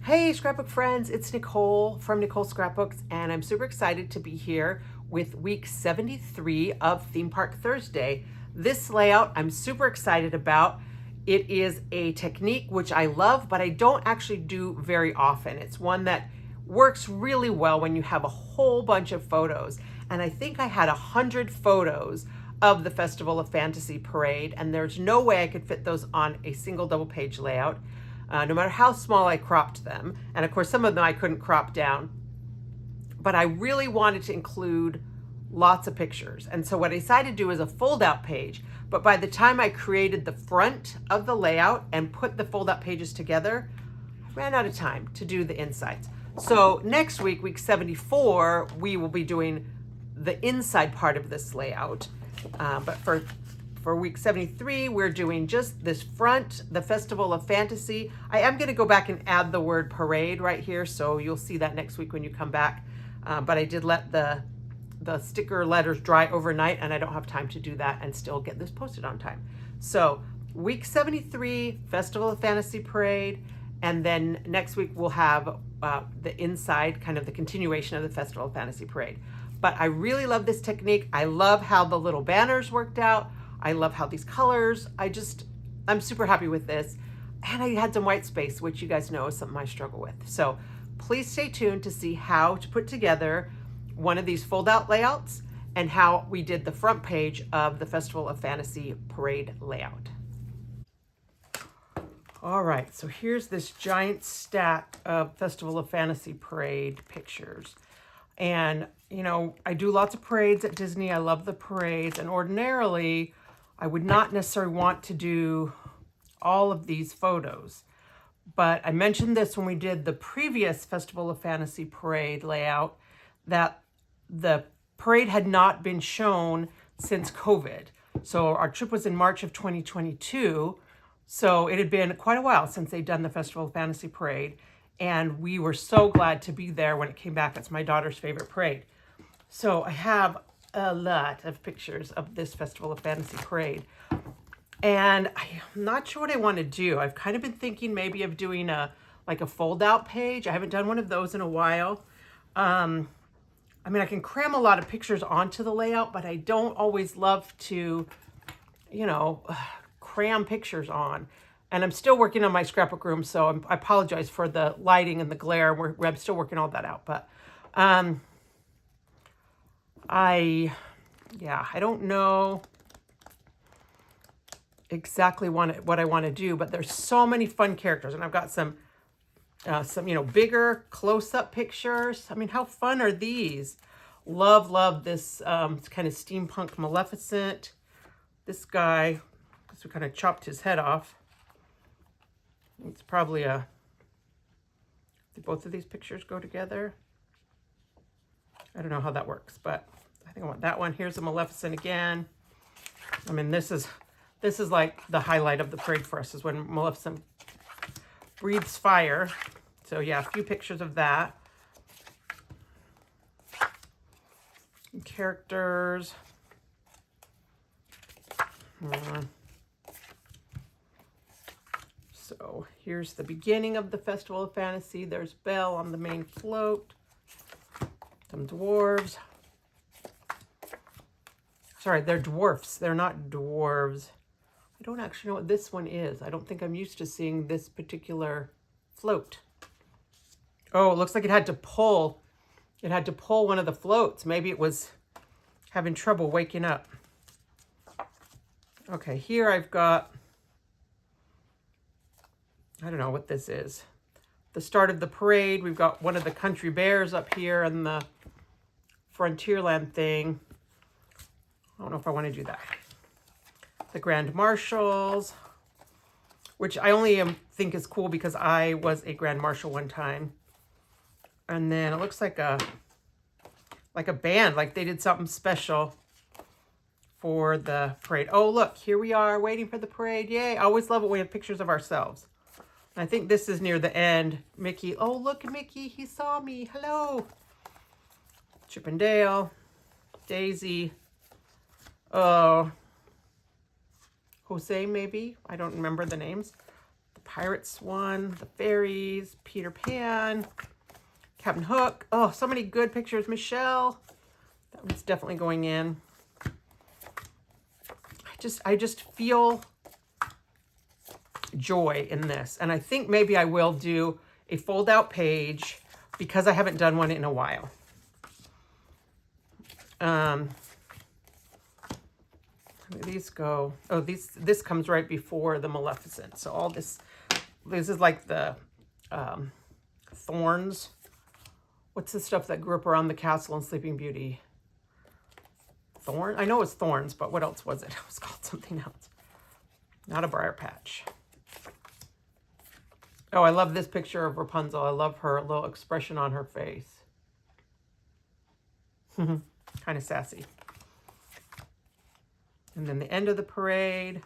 Hey scrapbook friends, it's Nicole from Nicole Scrapbooks, and I'm super excited to be here with week 73 of Theme Park Thursday. This layout I'm super excited about. It is a technique which I love, but I don't actually do very often. It's one that works really well when you have a whole bunch of photos. And I think I had 100 photos of the Festival of Fantasy Parade, and there's no way I could fit those on a single double page layout. No matter how small I cropped them. And of course, some of them I couldn't crop down. But I really wanted to include lots of pictures. And so what I decided to do is a fold out page. But by the time I created the front of the layout and put the fold out pages together, I ran out of time to do the insides. So next week, week 74, we will be doing the inside part of this layout. But for week 73, we're doing just this front, the Festival of Fantasy. I am going to go back and add the word parade right here, so you'll see that next week when you come back. But I did let the sticker letters dry overnight, and I don't have time to do that and still get this posted on time. So week 73, Festival of Fantasy Parade, and then next week we'll have the inside, kind of the continuation of the Festival of Fantasy Parade. But I really love this technique. I love how the little banners worked out. I love how these colors, I'm super happy with this. And I had some white space, which you guys know is something I struggle with. So please stay tuned to see how to put together one of these fold out layouts and how we did the front page of the Festival of Fantasy Parade layout. All right, so here's this giant stack of Festival of Fantasy Parade pictures. And, you know, I do lots of parades at Disney. I love the parades. And ordinarily, I would not necessarily want to do all of these photos. But I mentioned this when we did the previous Festival of Fantasy Parade layout, that the parade had not been shown since COVID. So our trip was in March of 2022. So it had been quite a while since they'd done the Festival of Fantasy Parade. And we were so glad to be there when it came back. It's my daughter's favorite parade. So I have a lot of pictures of this Festival of Fantasy Parade. And I'm not sure what I want to do. I've kind of been thinking maybe of doing like a fold out page. I haven't done one of those in a while. I mean, I can cram a lot of pictures onto the layout, but I don't always love to, you know, cram pictures on. And I'm still working on my scrapbook room, so I apologize for the lighting and the glare. I'm still working all that out. But I don't know exactly what I want to do, but there's so many fun characters, and I've got some bigger close-up pictures. I mean, how fun are these? Love this kind of steampunk Maleficent. This guy, because we kind of chopped his head off. It's probably do both of these pictures go together? I don't know how that works, but I think I want that one. Here's a Maleficent again. I mean, this is like the highlight of the parade for us, is when Maleficent breathes fire. So yeah, a few pictures of that. Characters. So here's the beginning of the Festival of Fantasy. There's Belle on the main float. Some dwarves. Sorry, they're dwarfs. They're not dwarves. I don't actually know what this one is. I don't think I'm used to seeing this particular float. Oh, it looks like it had to pull. It had to pull one of the floats. Maybe it was having trouble waking up. Okay, here I've got, I don't know what this is. The start of the parade. We've got one of the country bears up here and the Frontierland thing. I don't know if I want to do that. The Grand Marshals, which I only think is cool because I was a Grand Marshal one time. And then it looks like a band, like they did something special for the parade. Oh, look, here we are waiting for the parade. Yay. I always love it when we have pictures of ourselves. I think this is near the end. Mickey. Oh, look at Mickey. He saw me. Hello. Chip and Dale. Daisy. Oh. Jose, maybe. I don't remember the names. The Pirates one, the fairies, Peter Pan, Captain Hook. Oh, so many good pictures. Michelle, that one's definitely going in. I just feel joy in this. And I think maybe I will do a fold out page because I haven't done one in a while. Where do these go? Oh, this comes right before the Maleficent. So all this is like the thorns. What's the stuff that grew up around the castle in Sleeping Beauty? Thorn? I know it was thorns, but what else was it? It was called something else. Not a briar patch. Oh, I love this picture of Rapunzel. I love her little expression on her face. Kind of sassy. And then the end of the parade.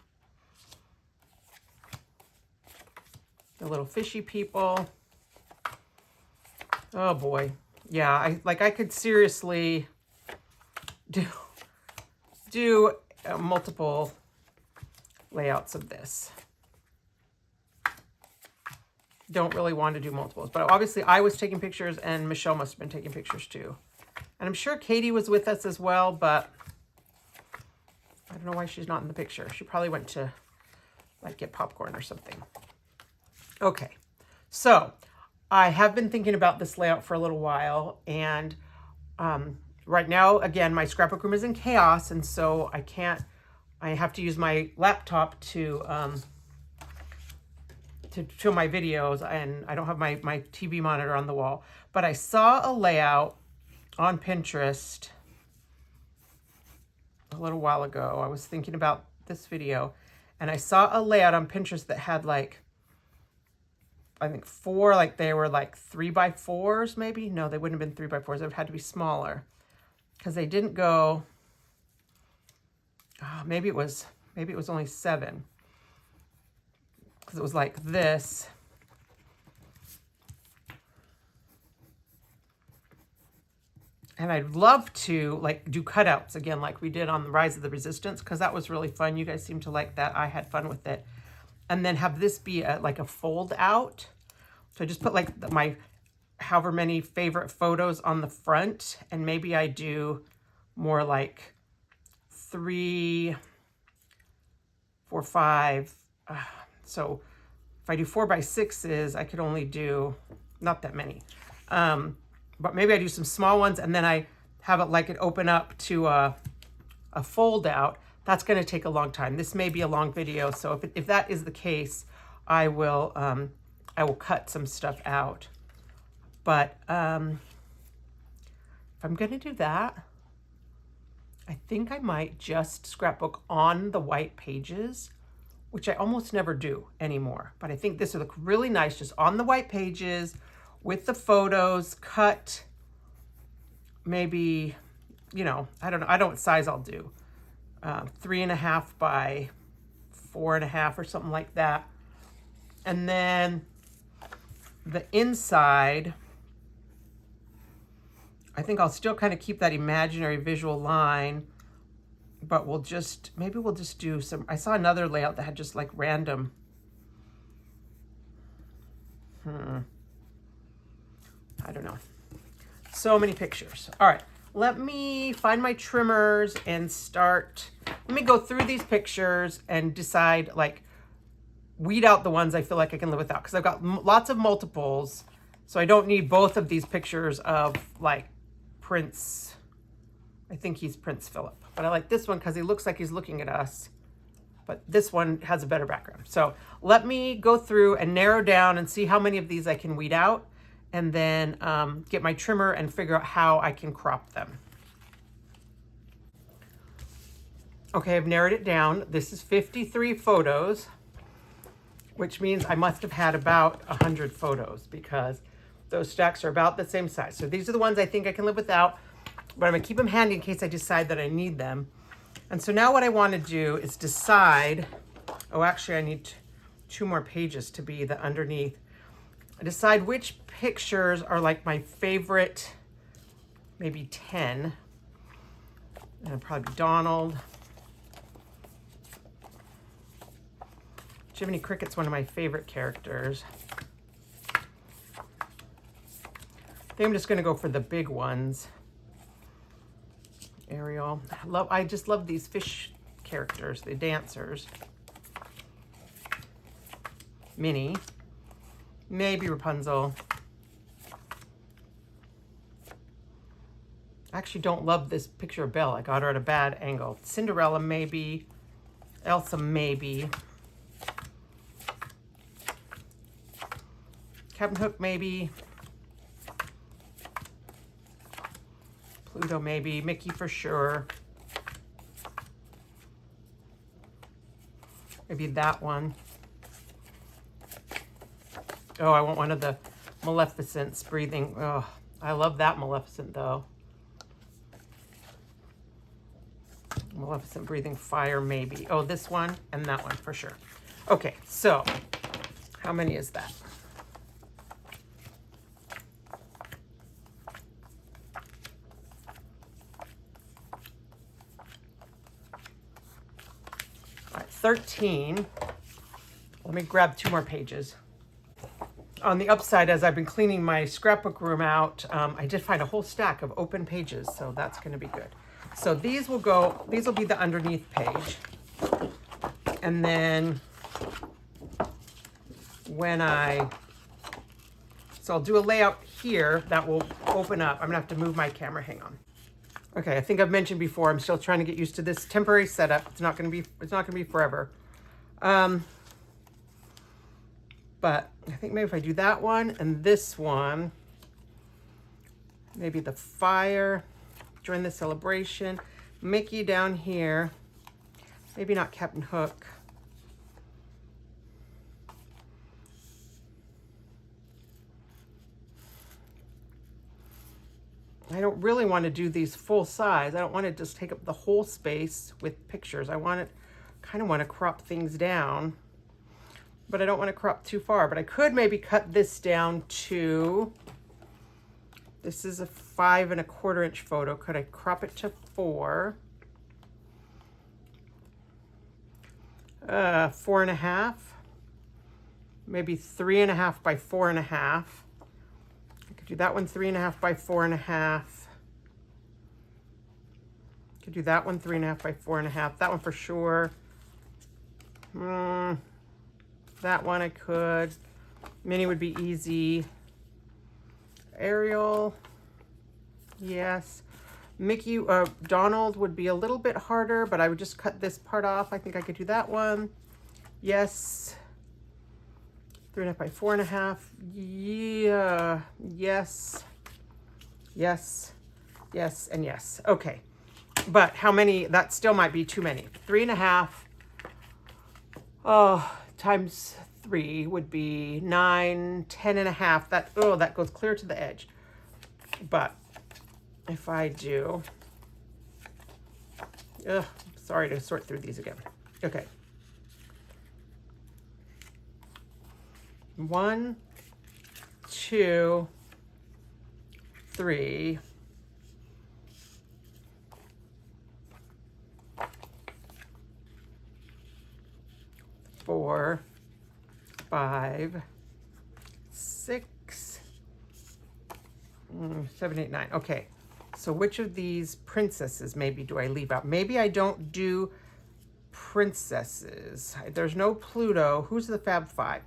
The little fishy people. Oh boy. Yeah, I could seriously do multiple layouts of this. Don't really want to do multiples, but obviously I was taking pictures and Michelle must have been taking pictures too. And I'm sure Katie was with us as well, but I don't know why she's not in the picture. She probably went to like get popcorn or something. Okay, so I have been thinking about this layout for a little while, and right now, again, my scrapbook room is in chaos, and so I have to use my laptop to show my videos, and I don't have my TV monitor on the wall. But I saw a layout on Pinterest a little while ago. I was thinking about this video, and I saw a layout on Pinterest that had like, I think four, like they were like 3x4s maybe. No, they wouldn't have been 3x4s. They would have had to be smaller because they didn't go, maybe it was only 7. Because it was like this. And I'd love to like do cutouts again like we did on the Rise of the Resistance, because that was really fun. You guys seemed to like that. I had fun with it. And then have this be like a fold out. So I just put like my however many favorite photos on the front, and maybe I do more like 3, 4, 5. So if I do 4x6s, I could only do not that many. But maybe I do some small ones, and then I have it like it open up to a fold out. That's going to take a long time. This may be a long video, so if that is the case, I will cut some stuff out. But if I'm going to do that, I think I might just scrapbook on the white pages, which I almost never do anymore. But I think this would look really nice just on the white pages with the photos cut. Maybe, you know, I don't know what size I'll do. 3.5 by 4.5 or something like that. And then the inside, I think I'll still kind of keep that imaginary visual line, but maybe we'll just do some, I saw another layout that had just like random. I don't know. So many pictures. All right, let me find my trimmers and let me go through these pictures and decide, like, weed out the ones I feel like I can live without, because I've got lots of multiples, so I don't need both of these pictures of like Prince, I think he's Prince Philip, but I like this one because he looks like he's looking at us, but this one has a better background. So let me go through and narrow down and see how many of these I can weed out, and then get my trimmer and figure out how I can crop them. Okay, I've narrowed it down. This is 53 photos, which means I must have had about 100 photos because those stacks are about the same size. So these are the ones I think I can live without, but I'm gonna keep them handy in case I decide that I need them. And so now what I wanna do is decide, oh, actually I need 2 more pages to be the underneath. I decide which pictures are like my favorite, maybe 10. And it'll probably be Donald, Jiminy Cricket's one of my favorite characters. I think I'm just going to go for the big ones. Ariel. I just love these fish characters, the dancers. Minnie. Maybe Rapunzel. I actually don't love this picture of Belle. I got her at a bad angle. Cinderella, maybe. Elsa, maybe. Captain Hook, maybe. Pluto, maybe. Mickey, for sure. Maybe that one. Oh, I want one of the Maleficents breathing. Oh, I love that Maleficent, though. Maleficent breathing fire, maybe. Oh, this one and that one for sure. Okay, so how many is that? All right, 13. Let me grab 2 more pages. On the upside, as I've been cleaning my scrapbook room out, I did find a whole stack of open pages, so that's going to be good. So these will be the underneath page. And then so I'll do a layout here that will open up. I'm gonna have to move my camera, hang on. Okay, I think I've mentioned before, I'm still trying to get used to this temporary setup. It's not gonna be forever. But I think maybe if I do that one and this one, maybe the fire, join the celebration, Mickey down here, maybe not Captain Hook. I don't really want to do these full size. I don't want to just take up the whole space with pictures. I kind of want to crop things down, but I don't want to crop too far. But I could maybe cut this down to, this is a 5 1/4 inch photo. Could I crop it to 4? 4 1/2, maybe 3 1/2 by 4 1/2. I could do that one 3 1/2 by 4 1/2. Could do that one 3 1/2 by 4 1/2. That one for sure. That one I could. Minnie would be easy. Ariel, yes. Mickey, Donald would be a little bit harder, but I would just cut this part off. I think I could do that one. Yes. 3 1/2 by 4 1/2. Yeah. Yes. Yes. Yes. And yes. Okay. But how many? That still might be too many. 3 1/2. Times 3 would be 9, 10 1/2. That goes clear to the edge. But if I do, sorry to sort through these again. Okay. 1, 2, 3. 4, 5, 6, 7, 8, 9. Okay, so which of these princesses maybe do I leave out? Maybe I don't do princesses. There's no Pluto. Who's the Fab Five?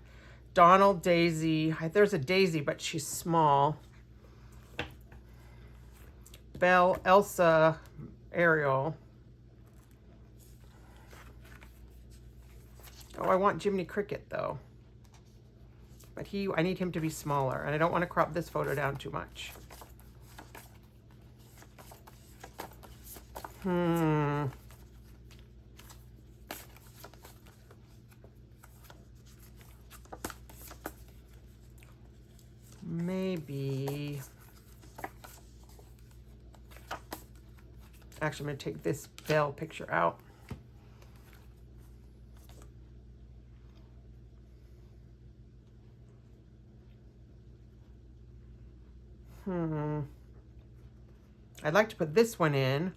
Donald, Daisy. There's a Daisy, but she's small. Belle, Elsa, Ariel. Oh, I want Jiminy Cricket though. But I need him to be smaller, and I don't want to crop this photo down too much. Maybe. Actually, I'm going to take this Belle picture out. I'd like to put this one in,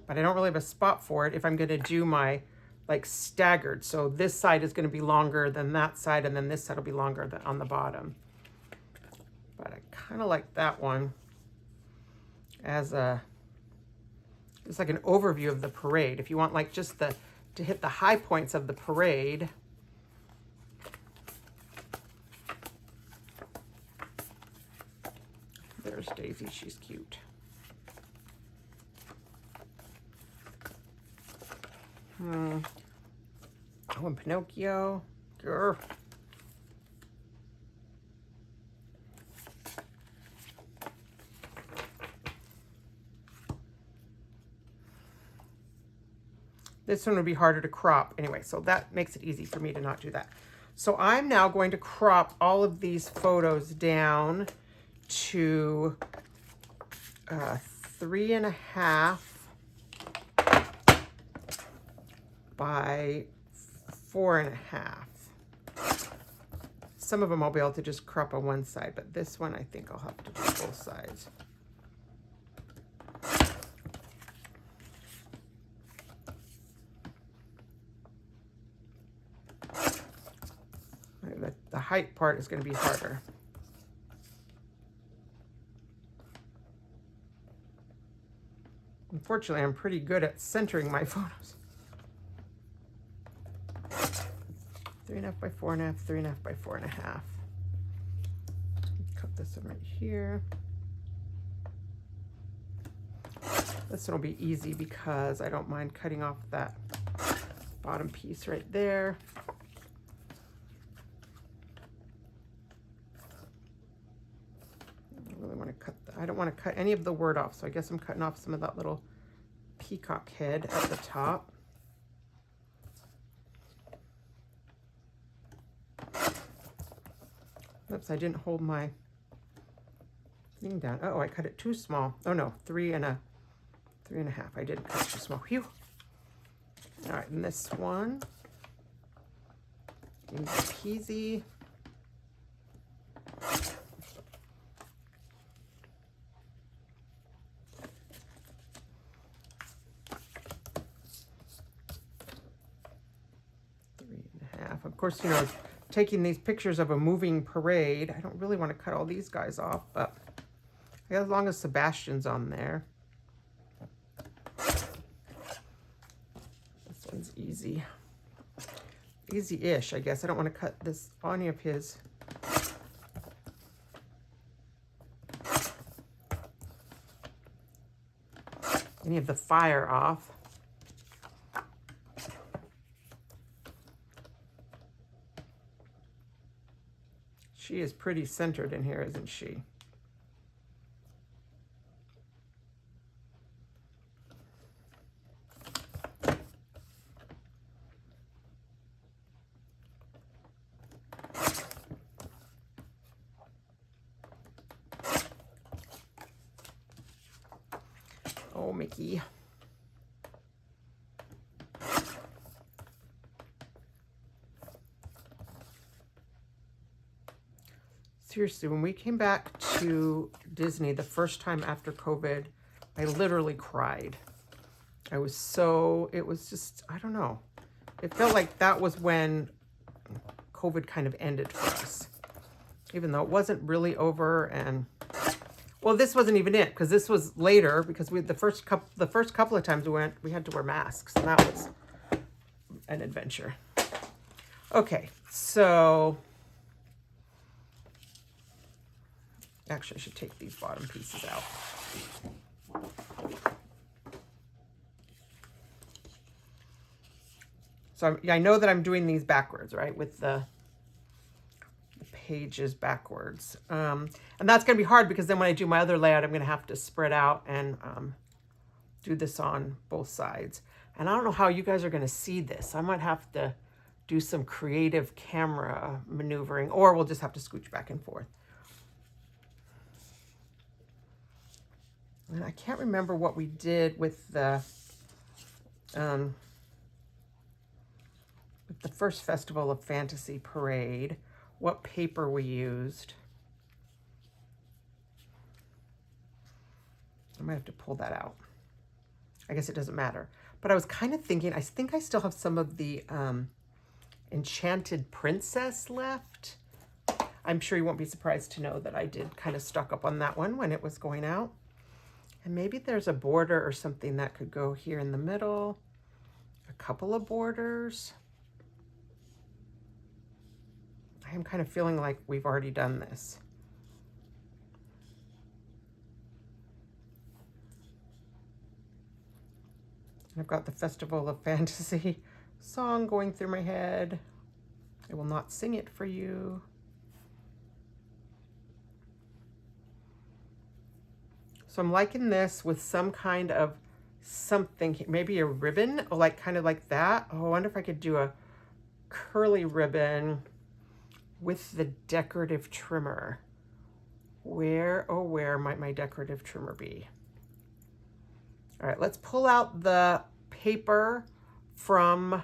but I don't really have a spot for it if I'm going to do my like staggered. So this side is going to be longer than that side, and then this side will be longer than on the bottom. But I kind of like that one as a, it's like an overview of the parade. If you want like just to hit the high points of the parade. There's Daisy, she's cute. Oh, and Pinocchio. Grr. This one would be harder to crop anyway, so that makes it easy for me to not do that. So I'm now going to crop all of these photos down to 3.5 by 4.5. Some of them I'll be able to just crop on one side, but this one I think I'll have to do both sides. The height part is going to be harder. Unfortunately, I'm pretty good at centering my photos. 3.5 by 4.5, 3.5 by 4.5. Cut this one right here. This one will be easy because I don't mind cutting off that bottom piece right there. I don't want to cut any of the word off, so I guess I'm cutting off some of that little peacock head at the top. Oops, I didn't hold my thing down. Oh, I cut it too small. Oh no, 3.5. I didn't cut it too small. Phew. All right, and this one, easy peasy. Of course, you know, taking these pictures of a moving parade, I don't really want to cut all these guys off, but as long as Sebastian's on there. This one's easy. Easy-ish, I guess. I don't want to cut this any of his. Any of the fire off. She is pretty centered in here, isn't she? Oh, Mickey. Seriously, when we came back to Disney the first time after COVID, I literally cried. I was so, it was just, I don't know. It felt like that was when COVID kind of ended for us. Even though it wasn't really over, and well, this wasn't even it, because this was later, because the first couple of times we went, we had to wear masks, and that was an adventure. Okay, so actually, I should take these bottom pieces out. So I know that I'm doing these backwards, right? With the pages backwards. And that's going to be hard because then when I do my other layout, I'm going to have to spread out and do this on both sides. And I don't know how you guys are going to see this. I might have to do some creative camera maneuvering, or we'll just have to scooch back and forth. And I can't remember what we did with the first Festival of Fantasy parade, what paper we used. I might have to pull that out. I guess it doesn't matter. But I was kind of thinking, I think I still have some of the Enchanted Princess left. I'm sure you won't be surprised to know that I did kind of stock up on that one when it was going out. And maybe there's a border or something that could go here in the middle. A couple of borders. I am kind of feeling like we've already done this. I've got the Festival of Fantasy song going through my head. I will not sing it for you. So I'm liking this with some kind of something, maybe a ribbon, or like kind of like that. Oh, I wonder if I could do a curly ribbon with the decorative trimmer. Where, oh, where might my decorative trimmer be? All right, let's pull out the paper from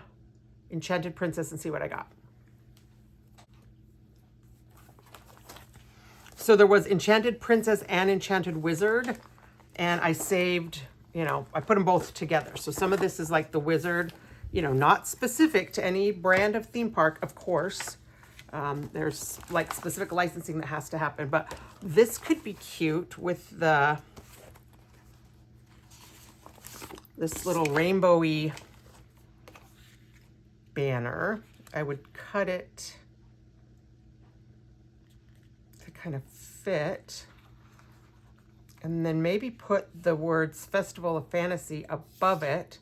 Enchanted Princess and see what I got. So there was Enchanted Princess and Enchanted Wizard, and I saved, you know, I put them both together. So some of this is like the Wizard, you know, not specific to any brand of theme park, of course. There's like specific licensing that has to happen, but this could be cute with the this little rainbowy banner. I would cut it to kind of fit, and then maybe put the words Festival of Fantasy above it.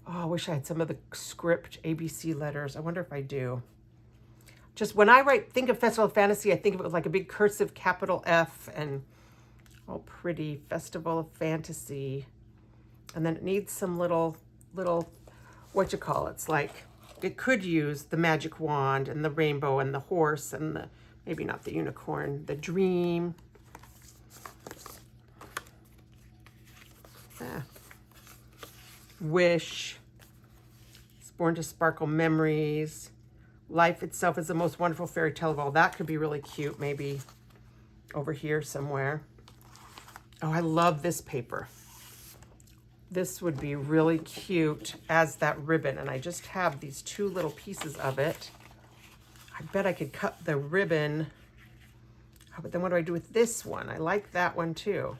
Oh, I wish I had some of the script ABC letters. I wonder if I do. Just when I think of Festival of Fantasy, I think of it with like a big cursive capital F and all pretty, Festival of Fantasy. And then it needs some little, what you call it? It's like, it could use the magic wand and the rainbow and the horse and the, maybe not the unicorn, the dream. Wish. It's born to sparkle memories. Life itself is the most wonderful fairy tale of all. That could be really cute, maybe over here somewhere. Oh, I love this paper. This would be really cute as that ribbon. And I just have these two little pieces of it. I bet I could cut the ribbon. Oh, but then what do I do with this one? I like that one too.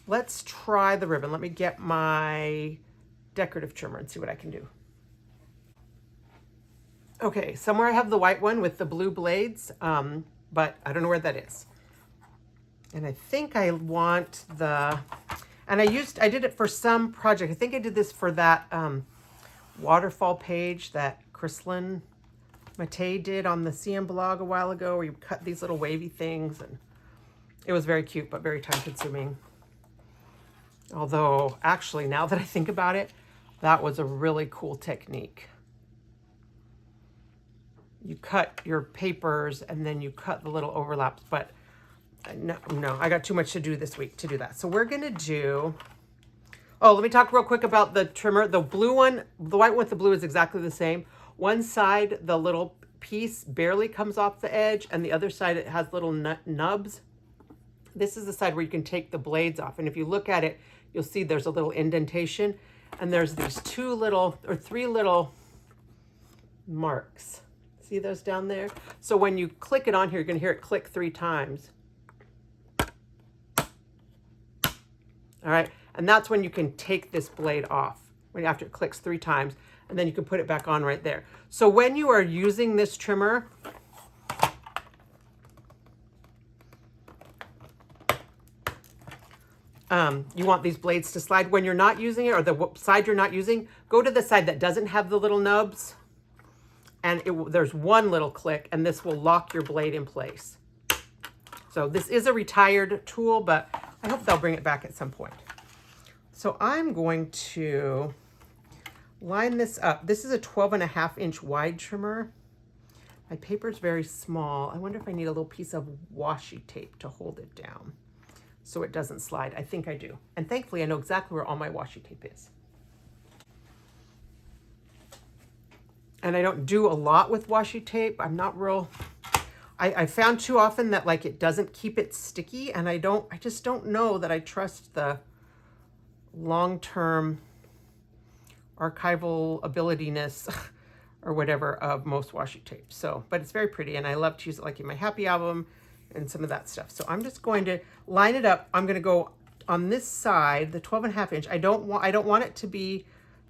Let's try the ribbon. Let me get my decorative trimmer and see what I can do. Okay, somewhere I have the white one with the blue blades, but I don't know where that is. And I think I want the, and I did it for some project. I think I did this for that waterfall page that Chrislyn Matei did on the CM blog a while ago, where you cut these little wavy things, and it was very cute, but very time consuming. Although, actually, now that I think about it, that was a really cool technique. You cut your papers and then you cut the little overlaps, but no, I got too much to do this week to do that. So we're gonna do, oh, let me talk real quick about the trimmer. The blue one, the white one with the blue is exactly the same. One side, the little piece barely comes off the edge, and the other side, it has little nubs. This is the side where you can take the blades off. And if you look at it, you'll see there's a little indentation, and there's these three little marks. See those down there? So when you click it on here, you're gonna hear it click 3 times. All right, and that's when you can take this blade off, after it clicks 3 times, and then you can put it back on right there. So when you are using this trimmer, you want these blades to slide. When you're not using it, or the side you're not using, go to the side that doesn't have the little nubs, and there's one little click, and this will lock your blade in place. So this is a retired tool, but I hope they'll bring it back at some point. So I'm going to line this up. This is a 12.5-inch wide trimmer. My paper is very small. I wonder if I need a little piece of washi tape to hold it down so it doesn't slide. I think I do. And thankfully, I know exactly where all my washi tape is. And I don't do a lot with washi tape. I'm not real, I found too often that like it doesn't keep it sticky, and I just don't know that I trust the long-term archival abilityness or whatever of most washi tape. So, but it's very pretty, and I love to use it like in my happy album and some of that stuff. So I'm just going to line it up. I'm going to go on this side, the 12.5 inch. I don't want it to be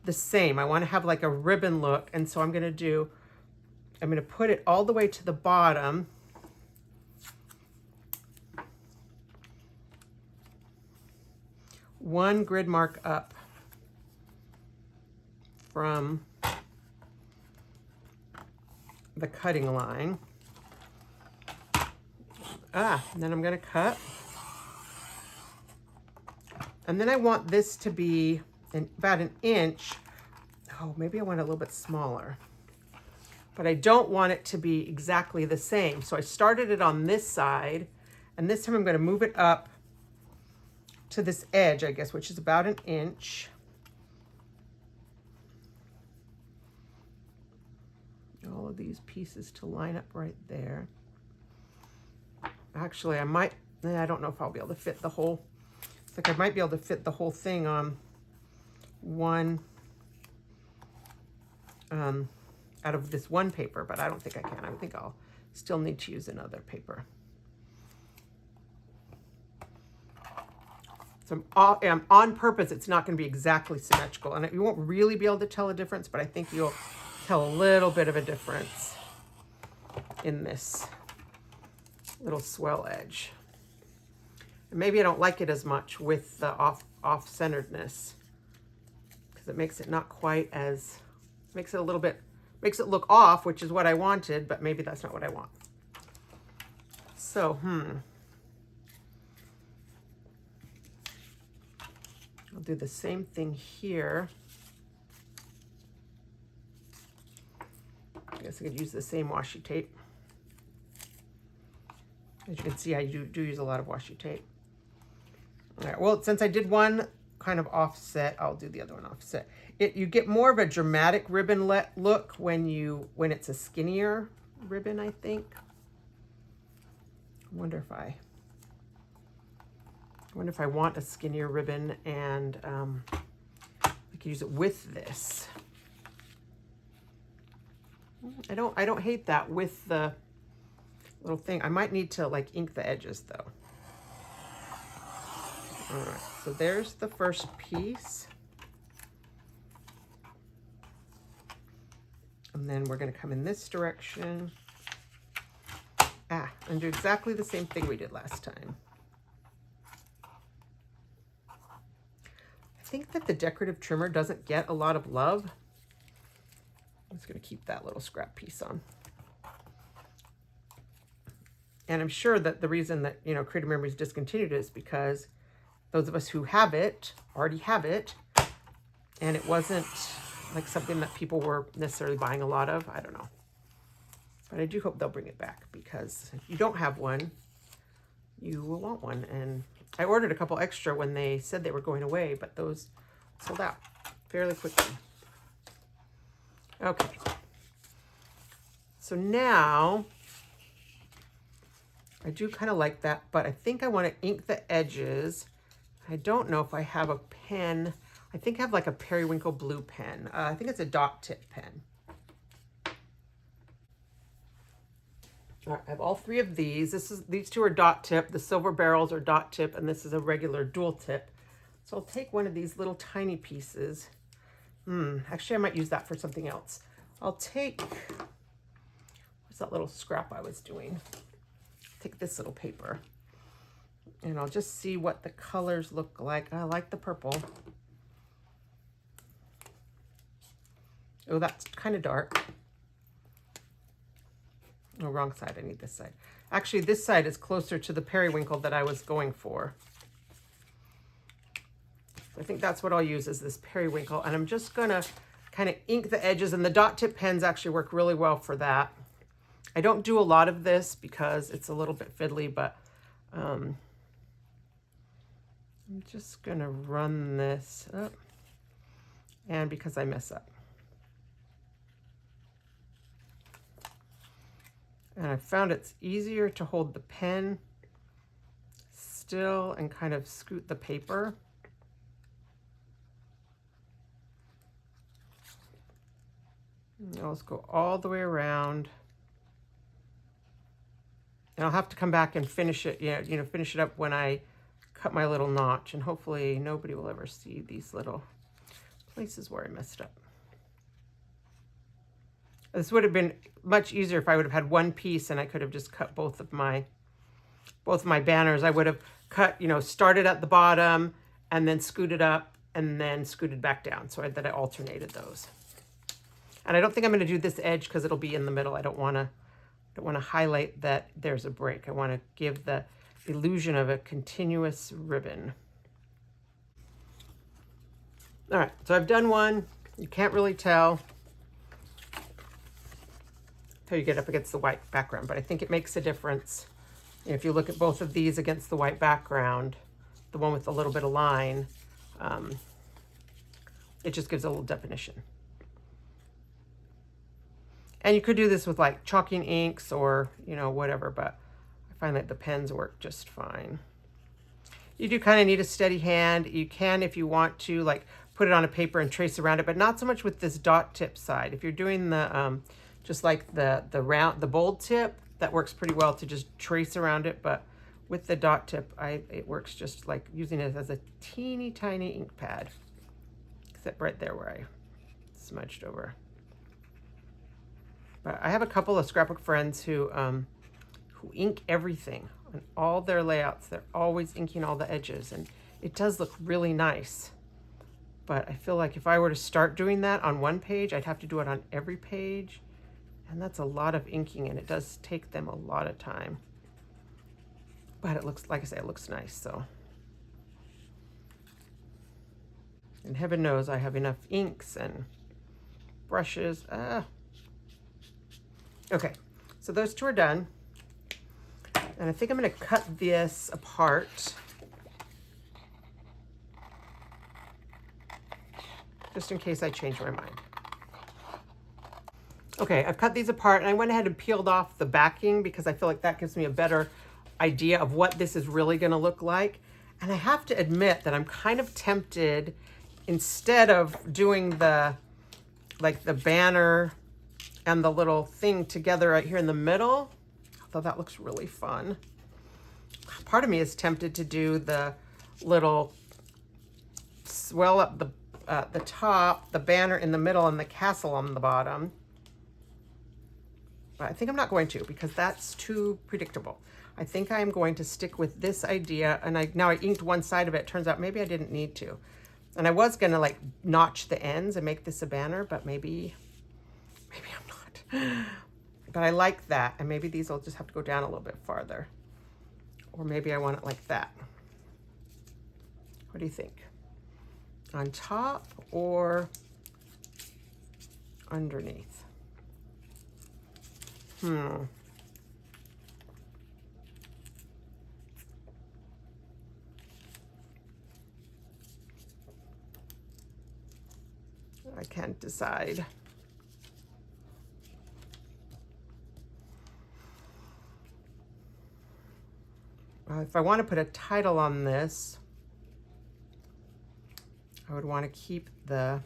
the same. I want to have like a ribbon look, and so I'm going to put it all the way to the bottom. One grid mark up from the cutting line. And then I'm going to cut. And then I want this to be about an inch. Oh, maybe I want it a little bit smaller. But I don't want it to be exactly the same. So I started it on this side, and this time I'm going to move it up to this edge, I guess, which is about an inch. All of these pieces to line up right there. Actually, I don't know if I'll be able to fit the whole, it's like I might be able to fit the whole thing on one, out of this one paper, but I don't think I can. I think I'll still need to use another paper. So on purpose, it's not going to be exactly symmetrical, and you won't really be able to tell a difference, but I think you'll tell a little bit of a difference in this little swell edge. And maybe I don't like it as much with the off-centeredness, because it makes it not quite as, makes it look off, which is what I wanted, but maybe that's not what I want. So, I'll do the same thing here. I guess I could use the same washi tape. As you can see, I do use a lot of washi tape. All right, well, since I did one kind of offset, I'll do the other one offset. You get more of a dramatic ribbon look when it's a skinnier ribbon, I think. I wonder if I want a skinnier ribbon, and I could use it with this. I don't hate that with the little thing. I might need to like ink the edges though. All right, so there's the first piece. And then we're going to come in this direction. And do exactly the same thing we did last time. I think that the decorative trimmer doesn't get a lot of love. I'm just going to keep that little scrap piece on. And I'm sure that the reason that, Creative Memories discontinued it is because those of us who have it already have it, and it wasn't like something that people were necessarily buying a lot of. I don't know. But I do hope they'll bring it back, because if you don't have one, you will want one. And I ordered a couple extra when they said they were going away, but those sold out fairly quickly. Okay. So now I do kind of like that, but I think I want to ink the edges. I don't know if I have a pen. I think I have like a periwinkle blue pen. I think it's a dot tip pen. All right, I have all three of these. These two are dot tip. The silver barrels are dot tip, and this is a regular dual tip. So I'll take one of these little tiny pieces. Actually, I might use that for something else. I'll take, what's that little scrap I was doing? Take this little paper, and I'll just see what the colors look like. I like the purple. Oh, that's kind of dark. Oh, wrong side. I need this side. Actually, this side is closer to the periwinkle that I was going for. I think that's what I'll use, is this periwinkle. And I'm just going to kind of ink the edges. And the dot tip pens actually work really well for that. I don't do a lot of this because it's a little bit fiddly, but I'm just going to run this up. And because I mess up. And I found it's easier to hold the pen still and kind of scoot the paper. Now let's go all the way around. And I'll have to come back and finish it, finish it up when I cut my little notch. And hopefully nobody will ever see these little places where I messed up. This would have been much easier if I would have had one piece and I could have just cut both of my banners. I would have cut, started at the bottom and then scooted up and then scooted back down. So that I alternated those. And I don't think I'm going to do this edge because it'll be in the middle. I don't want to highlight that there's a break. I want to give the illusion of a continuous ribbon. All right, so I've done one. You can't really tell until you get up against the white background, but I think it makes a difference. If you look at both of these against the white background, the one with a little bit of line, it just gives a little definition. And you could do this with like chalking inks or, whatever, but I find that the pens work just fine. You do kind of need a steady hand. You can, if you want to, like put it on a paper and trace around it, but not so much with this dot tip side. If you're doing the, just like the bold tip, that works pretty well to just trace around it. But with the dot tip, it works just like using it as a teeny tiny ink pad, except right there where I smudged over. But I have a couple of scrapbook friends who ink everything on all their layouts. They're always inking all the edges, and it does look really nice. But I feel like if I were to start doing that on one page, I'd have to do it on every page. And that's a lot of inking, and it does take them a lot of time. But it looks, like I say, it looks nice, so. And heaven knows I have enough inks and brushes. Okay, so those two are done. And I think I'm gonna cut this apart. Just in case I change my mind. Okay, I've cut these apart and I went ahead and peeled off the backing because I feel like that gives me a better idea of what this is really gonna look like. And I have to admit that I'm kind of tempted, instead of doing the banner and the little thing together right here in the middle, although that looks really fun. Part of me is tempted to do the little swell up the top, the banner in the middle, and the castle on the bottom. But I think I'm not going to because that's too predictable. I think I'm going to stick with this idea, and now I inked one side of it. Turns out maybe I didn't need to. And I was gonna like notch the ends and make this a banner, but maybe I'm not. But I like that, and maybe these will just have to go down a little bit farther. Or maybe I want it like that. What do you think? On top or underneath? I can't decide. If I want to put a title on this, I would want to keep the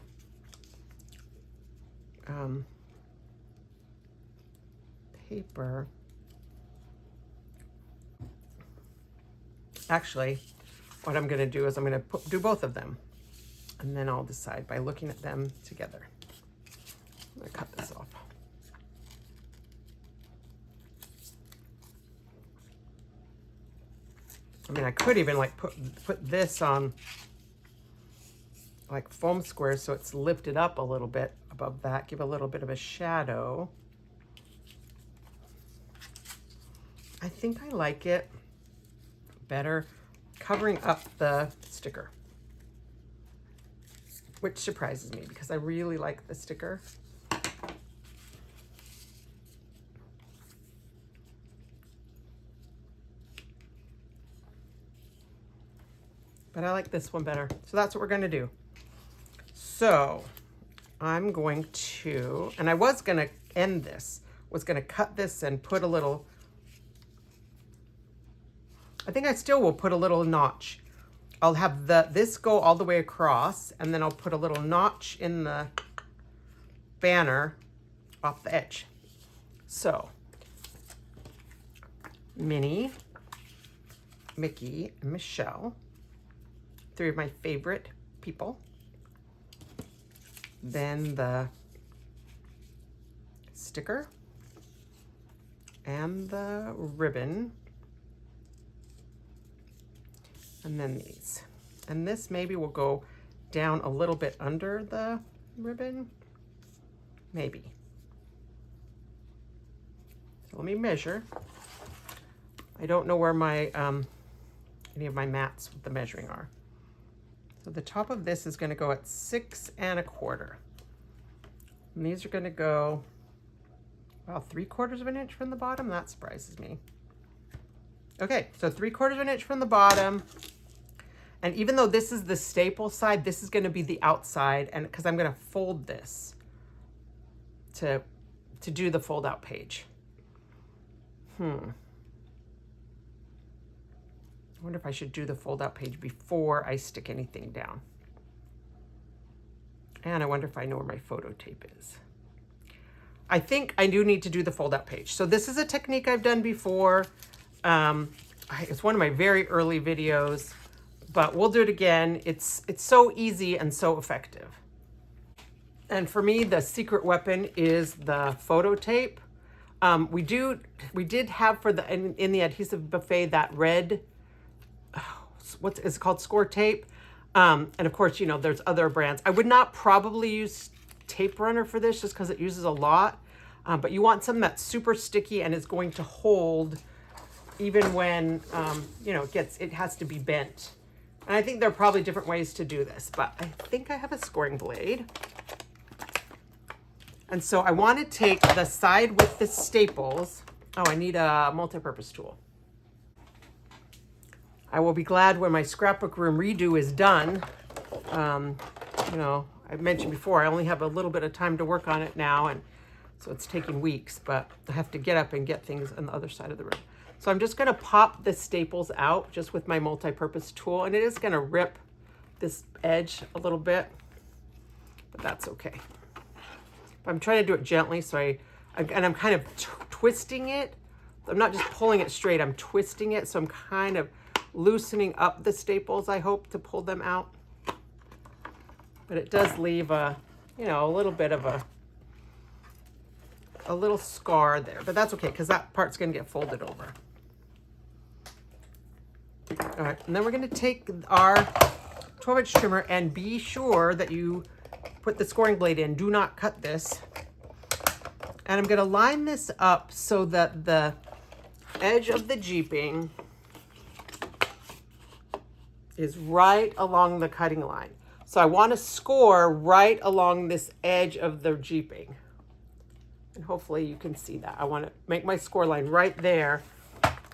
paper. Actually, what I'm going to do is I'm going to do both of them, and then I'll decide by looking at them together. I'm going to cut this off. I mean, I could even like put this on like foam squares so it's lifted up a little bit above that, give a little bit of a shadow. I think I like it better covering up the sticker, which surprises me because I really like the sticker. But I like this one better. So that's what we're gonna do. So I'm going to, and I was gonna end this, was gonna cut this and put a little, I think I still will put a little notch. I'll have this go all the way across, and then I'll put a little notch in the banner off the edge. So, Minnie, Mickey, and Michelle, 3 of my favorite people. Then the sticker and the ribbon. And then these. And this maybe will go down a little bit under the ribbon. Maybe. So let me measure. I don't know where my any of my mats with the measuring are. So the top of this is going to go at 6 1/4. And these are going to go, well, 3/4 of an inch from the bottom. That surprises me. Okay, so 3/4 of an inch from the bottom. And even though this is the staple side, this is going to be the outside, and because I'm going to fold this to do the fold out page. I wonder if I should do the fold out page before I stick anything down. And I wonder if I know where my photo tape is. I think I do need to do the fold out page. So this is a technique I've done before. It's one of my very early videos, but we'll do it again. It's so easy and so effective. And for me, the secret weapon is the photo tape. We did have for the in the adhesive buffet that red, what is it called, score tape. And of course, you know, there's other brands. I would not probably use tape runner for this just because it uses a lot. But you want something that's super sticky and is going to hold even when, you know, it has to be bent. And I think there are probably different ways to do this, but I think I have a scoring blade. And so I want to take the side with the staples. Oh, I need a multi-purpose tool. I will be glad when my scrapbook room redo is done. You know, I mentioned before, I only have a little bit of time to work on it now, and so it's taking weeks, but I have to get up and get things on the other side of the room. So I'm just going to pop the staples out just with my multi-purpose tool, and it is going to rip this edge a little bit, but that's okay. I'm trying to do it gently, so I'm kind of twisting it. I'm not just pulling it straight, I'm twisting it, so I'm kind of loosening up the staples, I hope, to pull them out. But it does leave a, you know, a little bit of a little scar there, but that's okay because that part's going to get folded over. All right, and then we're going to take our 12-inch trimmer and be sure that you put the scoring blade in. Do not cut this. And I'm going to line this up so that the edge of the jeeping is right along the cutting line. So I want to score right along this edge of the jeeping. And hopefully you can see that. I want to make my score line right there.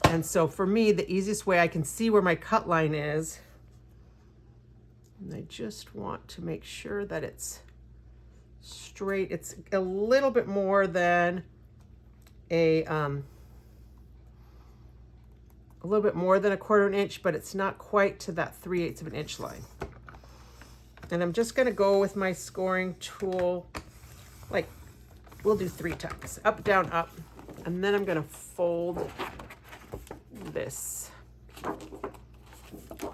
And so for me, the easiest way I can see where my cut line is, and I just want to make sure that it's straight. It's a little bit more than a little bit more than 1/4 inch, but it's not quite to that 3/8 of an inch line. And I'm just going to go with my scoring tool, like we'll do 3 times, up, down, up, and then I'm going to fold this. I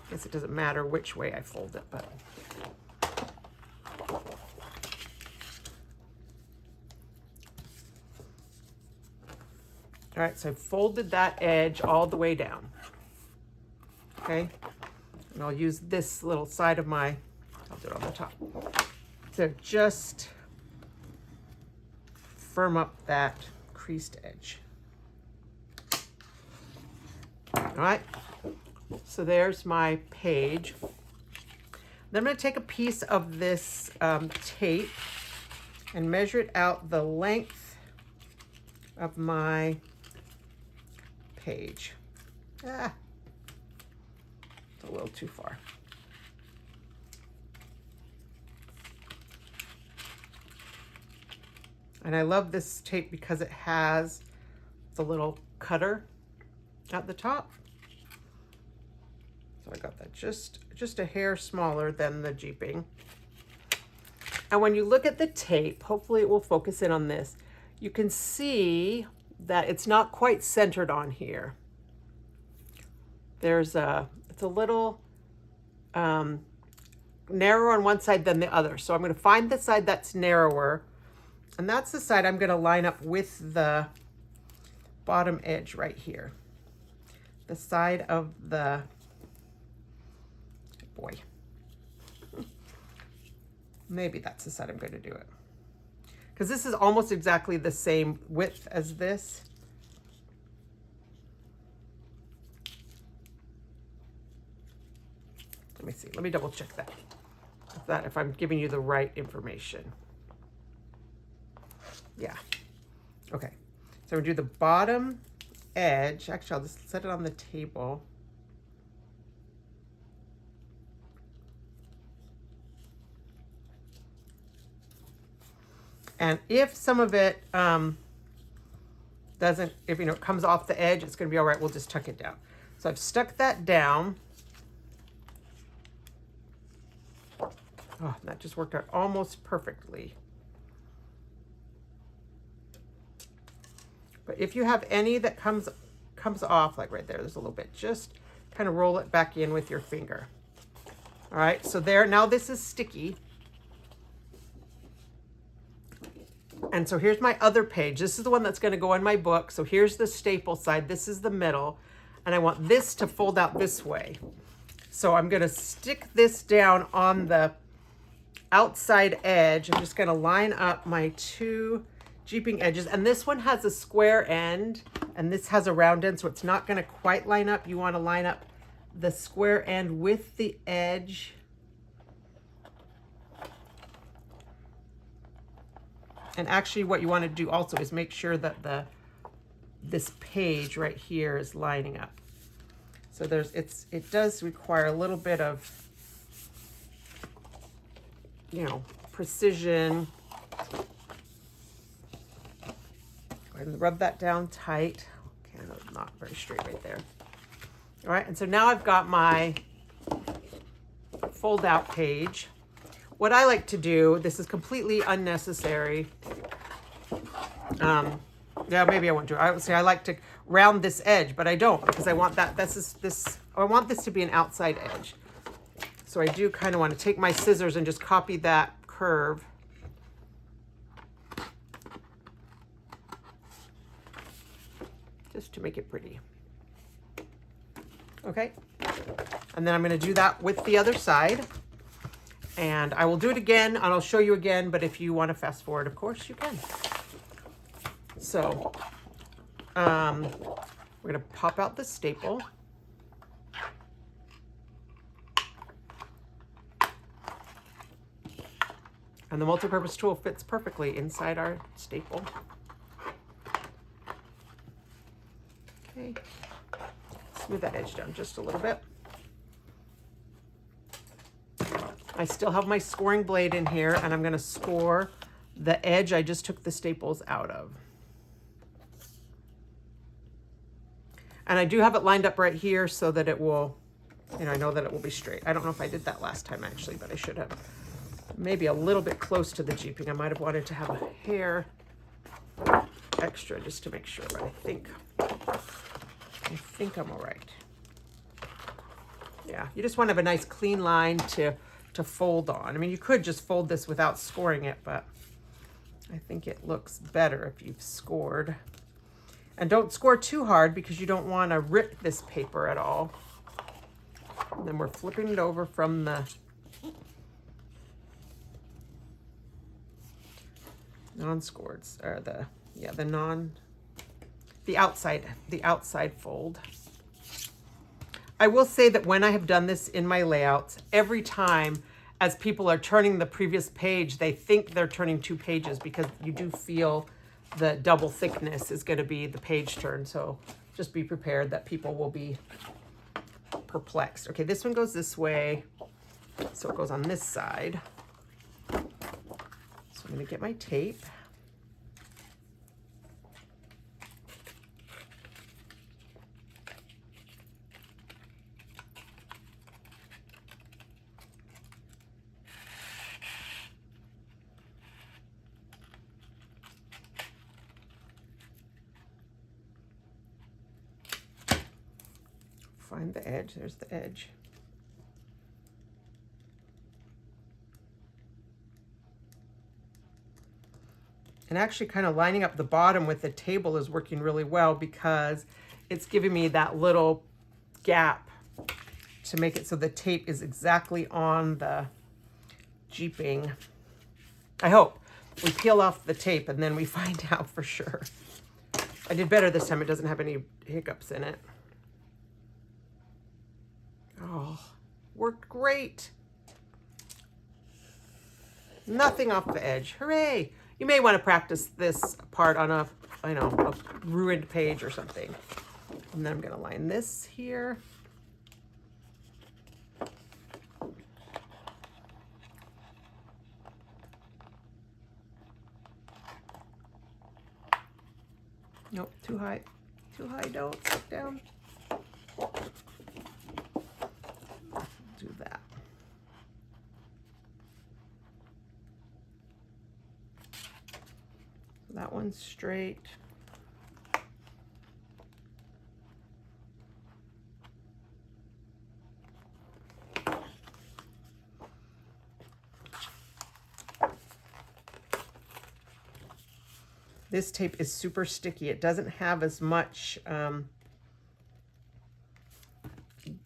guess it doesn't matter which way I fold it, but all right, so I folded that edge all the way down. Okay, and I'll use this little side of my, I'll do it on the top, to just firm up that creased edge. All right, so there's my page. Then I'm going to take a piece of this tape and measure it out the length of my page. It's a little too far. And I love this tape because it has the little cutter at the top. So I got that just a hair smaller than the jeeping. And when you look at the tape, hopefully it will focus in on this. you can see that it's not quite centered on here. It's a little narrower on one side than the other. So I'm going to find the side that's narrower, and that's the side I'm going to line up with the bottom edge right here. The side of the, boy, maybe that's the side I'm going to do it. Because this is almost exactly the same width as this. Let me see, let me double check that, if I'm giving you the right information. Yeah, okay. So we'll do the bottom edge. Actually, I'll just set it on the table. And if some of it doesn't, if it comes off the edge, it's going to be all right. We'll just tuck it down. So I've stuck that down. Oh, that just worked out almost perfectly. But if you have any that comes off, like right there, there's a little bit, just kind of roll it back in with your finger. All right, so there, now this is sticky. And so here's my other page. This is the one that's going to go in my book. So here's the staple side. This is the middle. And I want this to fold out this way. So I'm going to stick this down on the outside edge. I'm just going to line up my two jeeping edges. And this one has a square end and this has a round end. So it's not going to quite line up. You want to line up the square end with the edge. And actually what you want to do also is make sure that this page right here is lining up. So it does require a little bit of, precision. Go ahead and rub that down tight. Okay, I know it's not very straight right there. All right, and so now I've got my fold out page. What I like to do, this is completely unnecessary. Yeah, maybe I won't do it. I would say I like to round this edge, but I don't because I want that. I want this to be an outside edge. So I do kind of want to take my scissors and just copy that curve. Just to make it pretty. Okay. And then I'm going to do that with the other side. And I will do it again, and I'll show you again, but if you want to fast forward, of course, you can. So, we're going to pop out the staple. And the multi-purpose tool fits perfectly inside our staple. Okay, smooth that edge down just a little bit. I still have my scoring blade in here, and I'm going to score the edge I just took the staples out of. And I do have it lined up right here so that it will, I know that it will be straight. I don't know if I did that last time actually, but I should have. Maybe a little bit close to the jeeping. I might have wanted to have a hair extra just to make sure, but I think I'm all right. Yeah, you just want to have a nice clean line to fold on. I mean, you could just fold this without scoring it, but I think it looks better if you've scored. And don't score too hard because you don't want to rip this paper at all. And then we're flipping it over from the non-scored, or the outside fold. I will say that when I have done this in my layouts, every time as people are turning the previous page, they think they're turning two pages because you do feel the double thickness is going to be the page turn. So just be prepared that people will be perplexed. Okay, this one goes this way. So it goes on this side. So I'm going to get my tape. find the edge. There's the edge. And actually kind of lining up the bottom with the table is working really well because it's giving me that little gap to make it so the tape is exactly on the jeeping. I hope. We peel off the tape and then we find out for sure. I did better this time. It doesn't have any hiccups in it. Oh, worked great. Nothing off the edge. Hooray! You may want to practice this part on a, a ruined page or something. And then I'm going to line this here. Nope, too high. Too high, don't sit down. Do that. That one's straight. This tape is super sticky. It doesn't have as much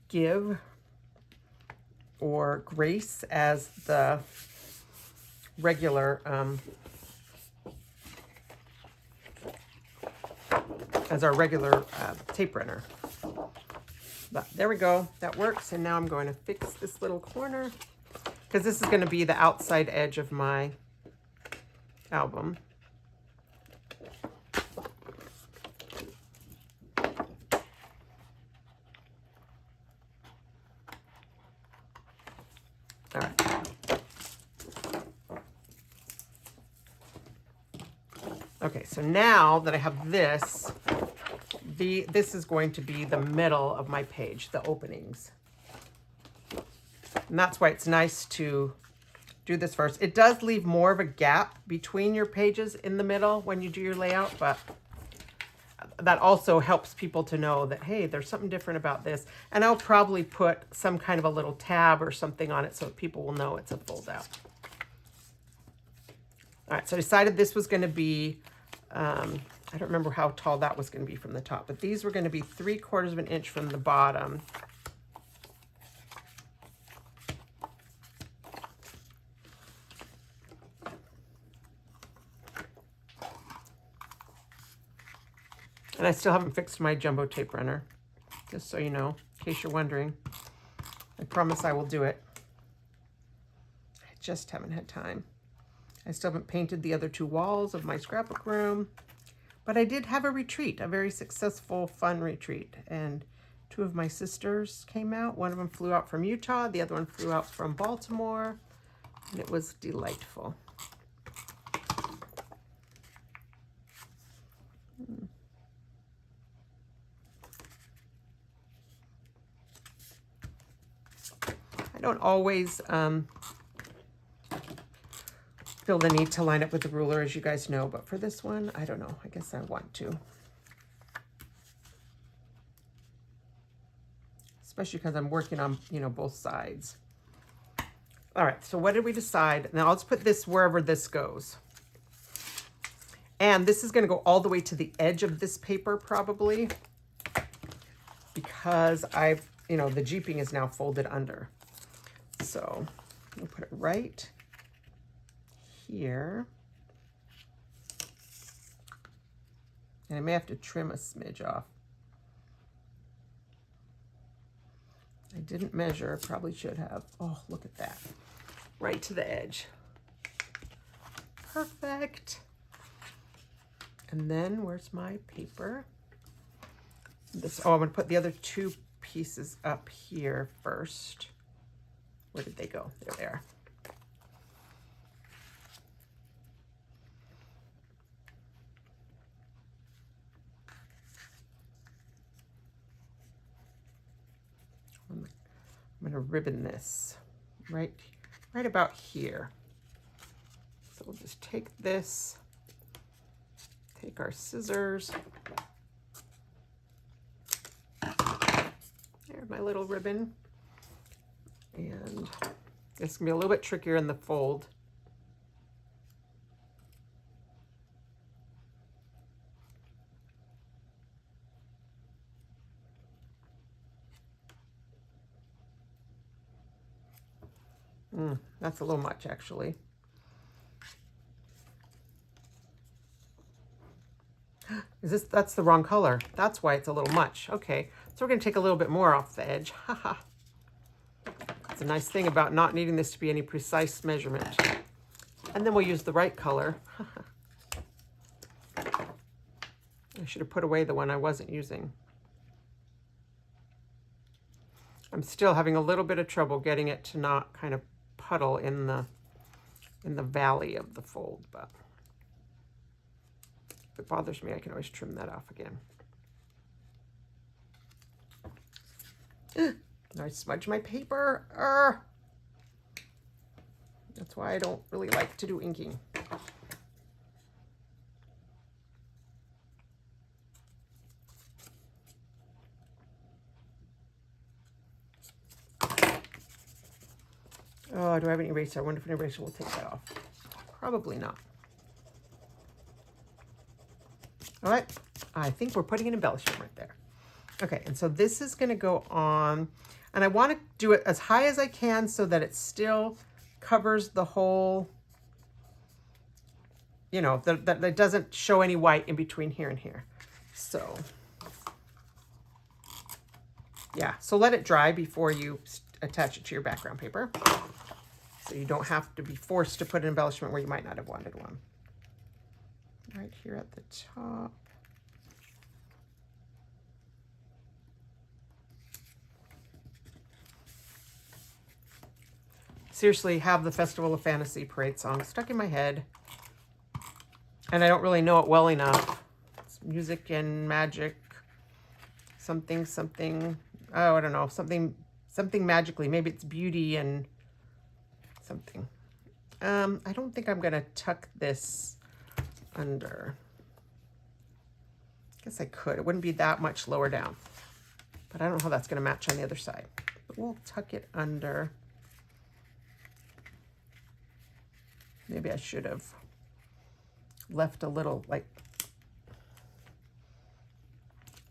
give or grace as the regular tape runner. But there we go, that works. And now I'm going to fix this little corner because this is going to be the outside edge of my album. All right. Okay, so now that I have this, this is going to be the middle of my page, the openings. And that's why it's nice to do this first. It does leave more of a gap between your pages in the middle when you do your layout, but that also helps people to know that, hey, there's something different about this. And I'll probably put some kind of a little tab or something on it so that people will know it's a fold out. All right, so I decided this was going to be, I don't remember how tall that was going to be from the top, but these were going to be 3/4 of an inch from the bottom. And I still haven't fixed my jumbo tape runner, just so you know, in case you're wondering. I promise I will do it. I just haven't had time. I still haven't painted the other 2 walls of my scrapbook room, but I did have a retreat, a very successful, fun retreat. And 2 of my sisters came out. One of them flew out from Utah. The other one flew out from Baltimore, and it was delightful. I don't always feel the need to line up with the ruler, as you guys know, but for this one, I don't know. I guess I want to. Especially because I'm working on, both sides. All right, so what did we decide? Now, I'll just put this wherever this goes. And this is going to go all the way to the edge of this paper, probably, because the jeeping is now folded under. So we'll put it right here. And I may have to trim a smidge off. I didn't measure, probably should have. Oh, look at that. Right to the edge. Perfect. And then where's my paper? I'm going to put the other 2 pieces up here first. Where did they go? There they are. I'm going to ribbon this right about here. So we'll just take this, take our scissors. There There's my little ribbon. And it's gonna be a little bit trickier in the fold. That's a little much, actually. That's the wrong color. That's why it's a little much. Okay, so we're gonna take a little bit more off the edge. Haha. That's a nice thing about not needing this to be any precise measurement. And then we'll use the right color. I should have put away the one I wasn't using. I'm still having a little bit of trouble getting it to not kind of puddle in the valley of the fold, but if it bothers me, I can always trim that off again. I smudged my paper. That's why I don't really like to do inking. Oh, do I have an eraser? I wonder if an eraser will take that off. Probably not. All right, I think we're putting an embellishment right there. Okay, and so this is gonna go on, and I wanna do it as high as I can so that it still covers the whole, you know, that it doesn't show any white in between here and here. So, yeah, so let it dry before you attach it to your background paper. So you don't have to be forced to put an embellishment where you might not have wanted one. Right here at the top. Seriously, have the Festival of Fantasy parade song stuck in my head. And I don't really know it well enough. It's music and magic. Something, oh, I don't know, something magically. Maybe it's beauty and something. I don't think I'm gonna tuck this under. I guess I could. It wouldn't be that much lower down, but I don't know how that's gonna match on the other side. But we'll tuck it under. Maybe I should have left a little, like,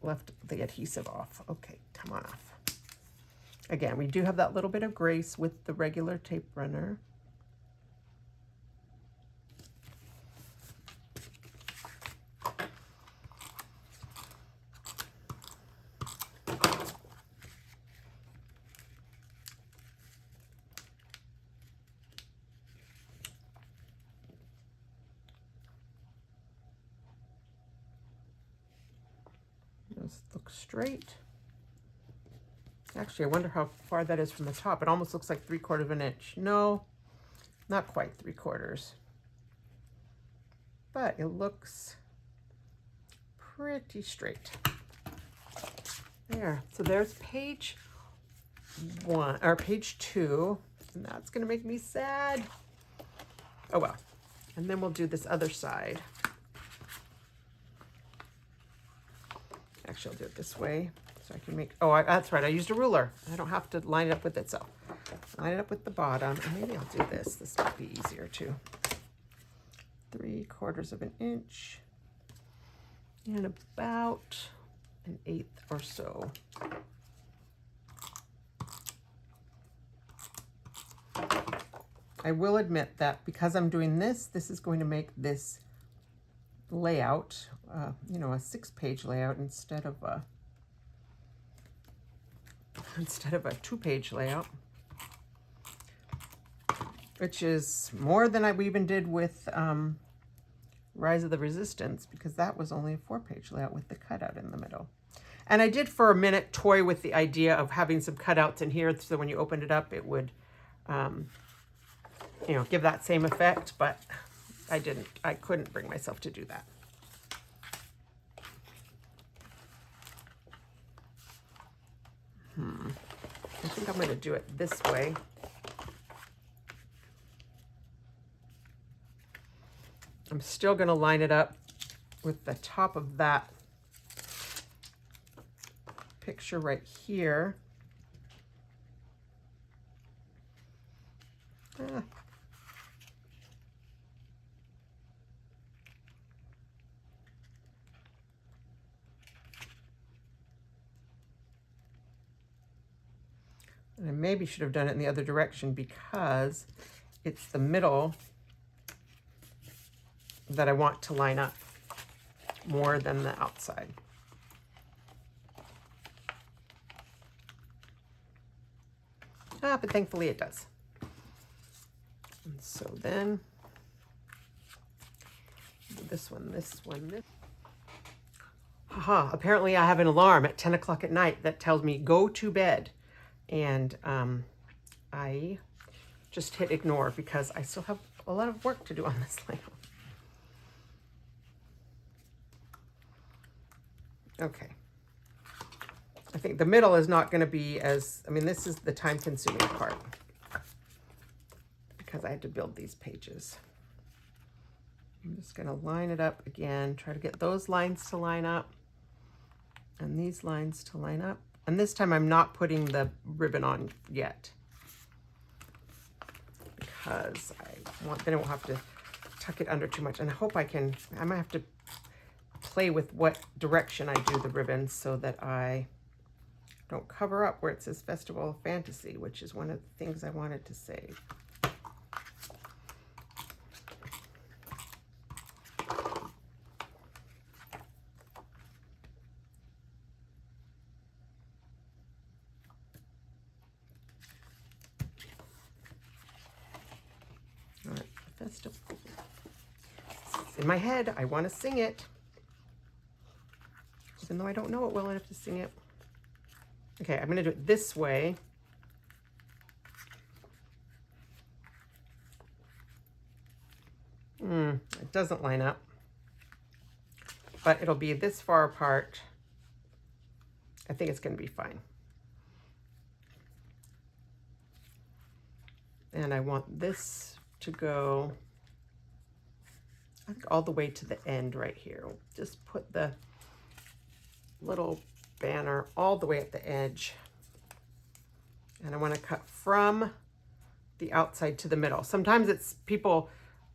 left the adhesive off. Okay, come on off. Again, we do have that little bit of grace with the regular tape runner. Just look straight. Actually, I wonder how far that is from the top. It almost looks like 3/4 of an inch. No, not quite 3/4. But it looks pretty straight. There. So there's page 1, or page 2. And that's going to make me sad. Oh, well. And then we'll do this other side. Actually, I'll do it this way. So I can make, oh, that's right, I used a ruler. I don't have to line it up with itself. Line it up with the bottom, and maybe I'll do this. This might be easier too. 3/4 of an inch, and about 1/8 or so. I will admit that because I'm doing this, this is going to make this layout, you know, a 6-page layout instead of a 2-page layout, which is more than we even did with Rise of the Resistance, because that was only a 4-page layout with the cutout in the middle. And I did for a minute toy with the idea of having some cutouts in here so when you opened it up it would you know, give that same effect, but I couldn't bring myself to do that. I think I'm going to do it this way. I'm still going to line it up with the top of that picture right here. Eh. And I maybe should have done it in the other direction because it's the middle that I want to line up more than the outside. But thankfully it does. And so then this one. Haha, apparently I have an alarm at 10 o'clock at night that tells me go to bed. And I just hit ignore because I still have a lot of work to do on this layout. Okay. I think the middle is not going to be as, I mean, this is the time-consuming part because I had to build these pages. I'm just going to line it up again, try to get those lines to line up and these lines to line up. And this time I'm not putting the ribbon on yet because then I won't have to tuck it under too much. And I hope I might have to play with what direction I do the ribbon so that I don't cover up where it says Festival of Fantasy, which is one of the things I wanted to save. All right, Festival. It's in my head, I want to sing it. Even though I don't know it well enough to sing it. Okay, I'm going to do it this way. It doesn't line up, but it'll be this far apart. I think it's going to be fine. And I want this to go, I think, all the way to the end right here. We'll just put the little banner all the way at the edge. And I want to cut from the outside to the middle. Sometimes it's people,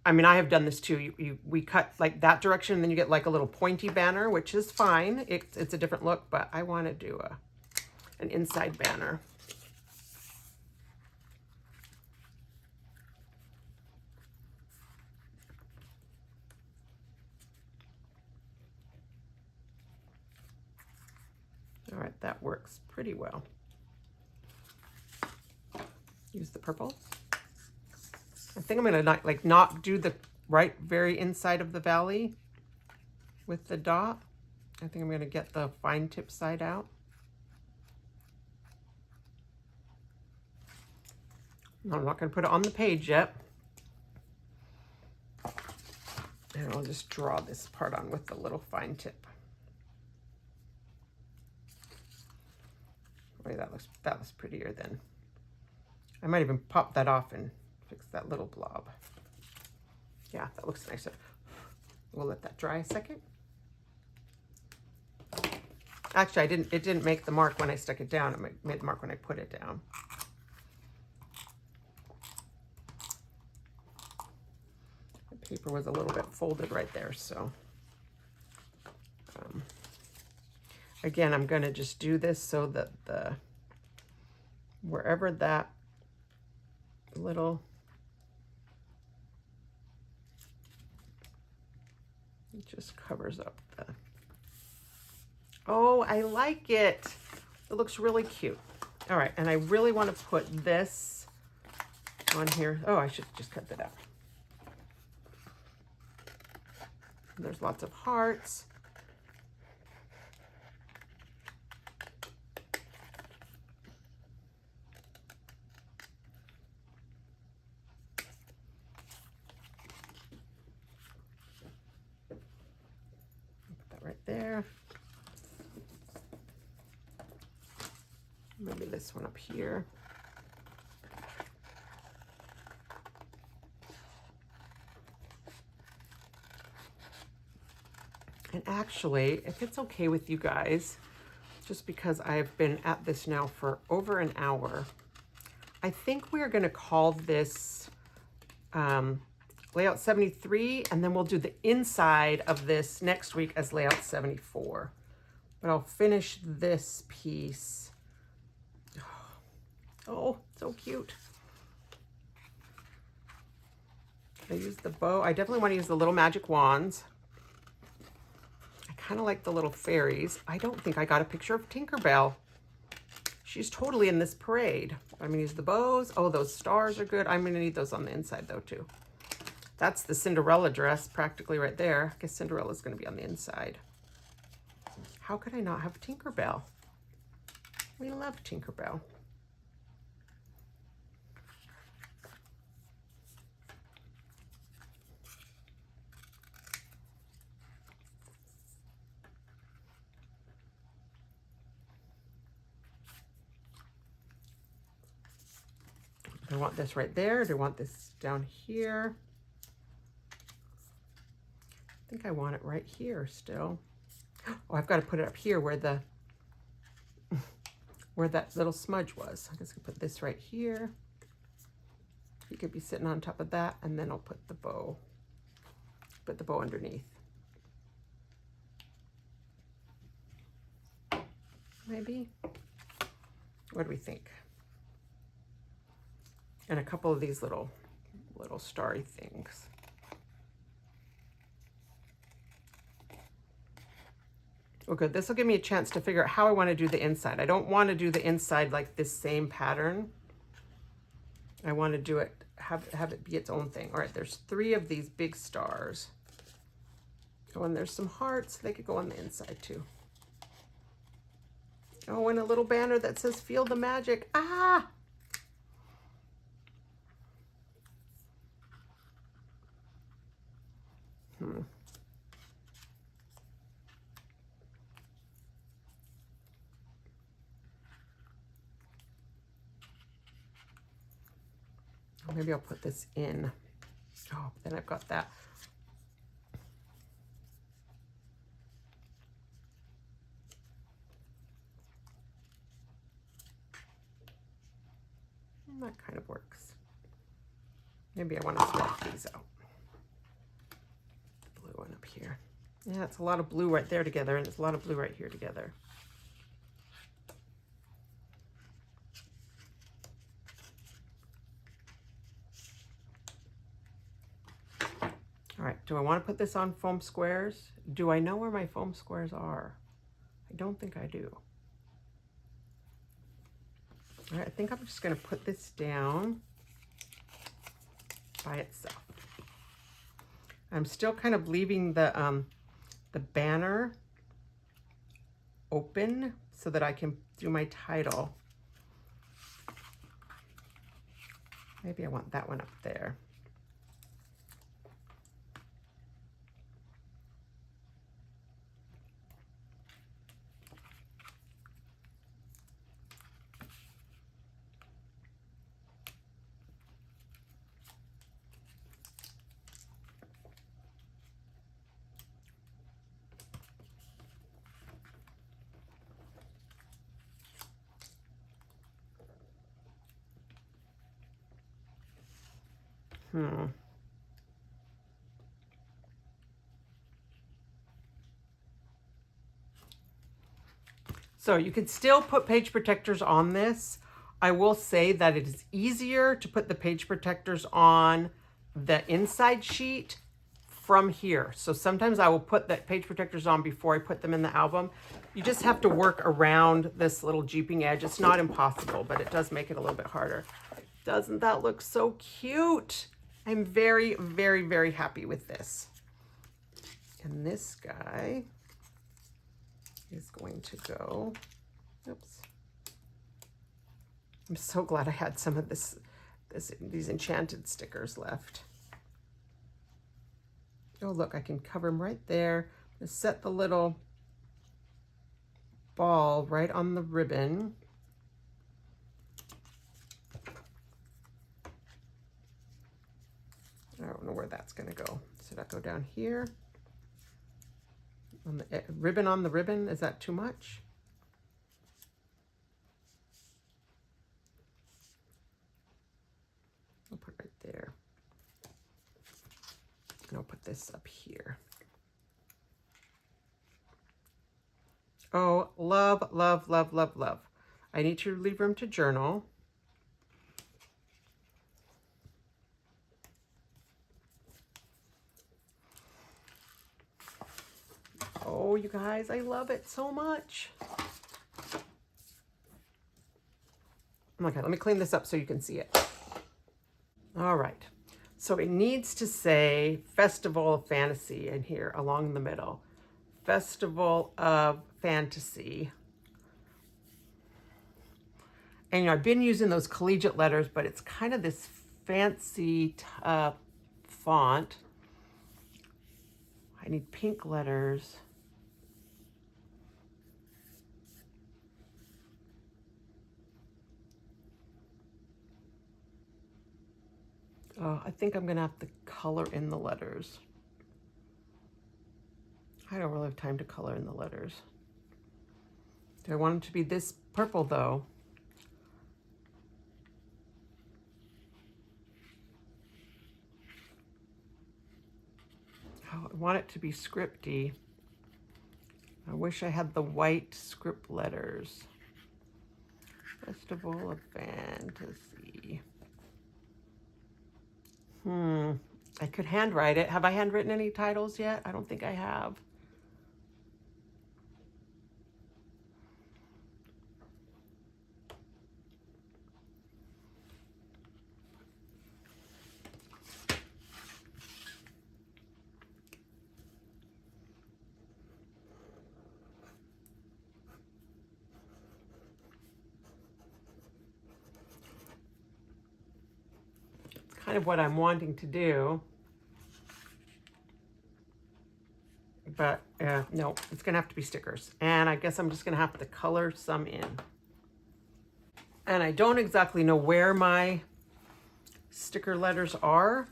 I mean, I have done this too. We cut like that direction and then you get like a little pointy banner, which is fine. It's a different look, but I want to do an inside banner. All right, that works pretty well. Use the purple. I think I'm gonna not do the right very inside of the valley with the dot. I think I'm gonna get the fine tip side out. No, I'm not gonna put it on the page yet. And I'll just draw this part on with the little fine tip. Wait, that looks prettier then. I might even pop that off and fix that little blob. Yeah, that looks nicer. We'll let that dry a second. Actually, it didn't make the mark when I stuck it down. It made the mark when I put it down. The paper was a little bit folded right there, so. Again, I'm going to just do this so that wherever that little, it just covers up the, oh, I like it. It looks really cute. All right, and I really want to put this on here. Oh, I should just cut that out. There's lots of hearts. There. Maybe this one up here. And actually, if it's okay with you guys, just because I've been at this now for over an hour, I think we're going to call this layout 73, and then we'll do the inside of this next week as layout 74. But I'll finish this piece. Oh, so cute. I use the bow. I definitely want to use the little magic wands. I kind of like the little fairies. I don't think I got a picture of Tinkerbell. She's totally in this parade. I'm gonna use the bows. Oh, those stars are good. I'm gonna need those on the inside though too. That's the Cinderella dress practically right there. I guess Cinderella's gonna be on the inside. How could I not have Tinkerbell? We love Tinkerbell. Do I want this right there? Do I want this down here? I think I want it right here still. Oh, I've got to put it up here where the where that little smudge was. I guess I'll put this right here. You could be sitting on top of that, and then I'll put the bow underneath. Maybe. What do we think? And a couple of these little starry things. Oh, good. This will give me a chance to figure out how I want to do the inside. I don't want to do the inside like this same pattern. I want to do it, have it be its own thing. All right, there's 3 of these big stars. Oh, and there's some hearts. They could go on the inside too. Oh, and a little banner that says "Feel the Magic." Ah! Maybe I'll put this in. Oh, then I've got that. That kind of works. Maybe I want to swap these out. The blue one up here. Yeah, it's a lot of blue right there together, and it's a lot of blue right here together. All right, do I want to put this on foam squares? Do I know where my foam squares are? I don't think I do. All right, I think I'm just going to put this down by itself. I'm still kind of leaving the banner open so that I can do my title. Maybe I want that one up there. So you can still put page protectors on this. I will say that it is easier to put the page protectors on the inside sheet from here. So sometimes I will put the page protectors on before I put them in the album. You just have to work around this little jeeping edge. It's not impossible, but it does make it a little bit harder. Doesn't that look so cute? I'm very, very, very happy with this. And this guy is going to go, oops. I'm so glad I had some of these enchanted stickers left. Oh, look, I can cover them right there. Just set the little ball right on the ribbon. I don't know where that's going to go. Should that go down here? On the ribbon on the ribbon, is that too much? I'll put it right there. this up here. Oh, love, love, love, love, love. I need to leave room to journal. Oh, you guys, I love it so much. Okay, let me clean this up so you can see it. All right. So it needs to say Festival of Fantasy in here along the middle. Festival of Fantasy. And I've been using those collegiate letters, but it's kind of this fancy font. I need pink letters. I think I'm gonna have to color in the letters. I don't really have time to color in the letters. Do I want them to be this purple though? Oh, I want it to be scripty. I wish I had the white script letters. Festival of Fantasy. I could handwrite it. Have I handwritten any titles yet? I don't think I have. Kind of what I'm wanting to do. But no, it's gonna have to be stickers. And I guess I'm just gonna have to color some in. And I don't exactly know where my sticker letters are.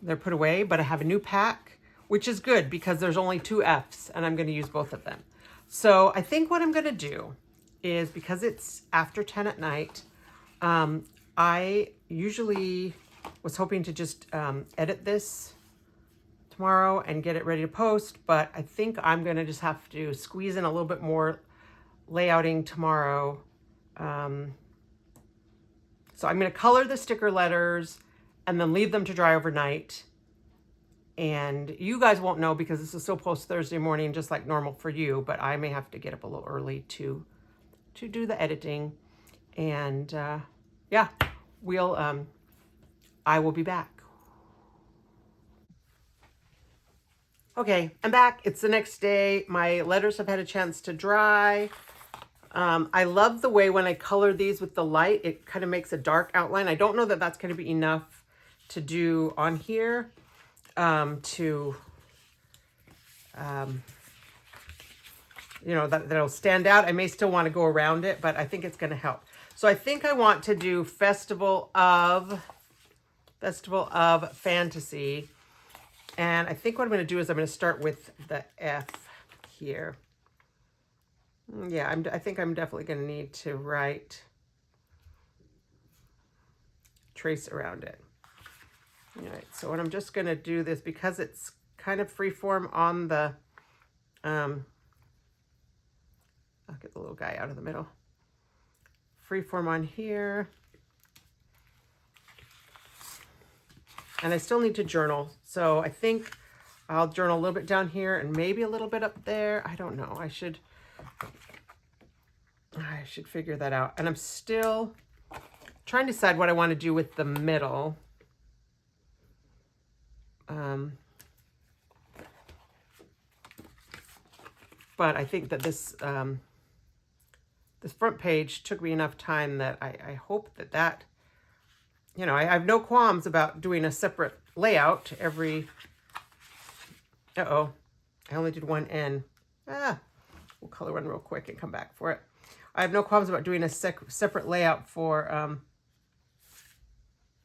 They're put away, but I have a new pack, which is good because there's only 2 Fs and I'm gonna use both of them. So I think what I'm gonna do is, because it's after 10 at night, I usually was hoping to just edit this tomorrow and get it ready to post, but I think I'm gonna just have to squeeze in a little bit more layouting tomorrow. So I'm gonna color the sticker letters and then leave them to dry overnight. And you guys won't know because this is still post Thursday morning, just like normal for you, but I may have to get up a little early to do the editing. And yeah, I will be back. Okay, I'm back. It's the next day. My letters have had a chance to dry. I love the way when I color these with the light, it kind of makes a dark outline. I don't know that that's going to be enough to do on here you know, that'll stand out. I may still want to go around it, but I think it's going to help. So I think I want to do Festival of Fantasy. And I think what I'm going to do is I'm going to start with the F here. Yeah, I think I'm definitely going to need to trace around it. All right, so what I'm just going to do this, because it's kind of freeform on the, I'll get the little guy out of the middle. Freeform on here. And I still need to journal. So I think I'll journal a little bit down here and maybe a little bit up there. I don't know. I should figure that out. And I'm still trying to decide what I want to do with the middle. But I think that this this front page took me enough time that I hope that you know, I have no qualms about doing a separate layout every, I only did one N. We'll color one real quick and come back for it. I have no qualms about doing a separate layout for,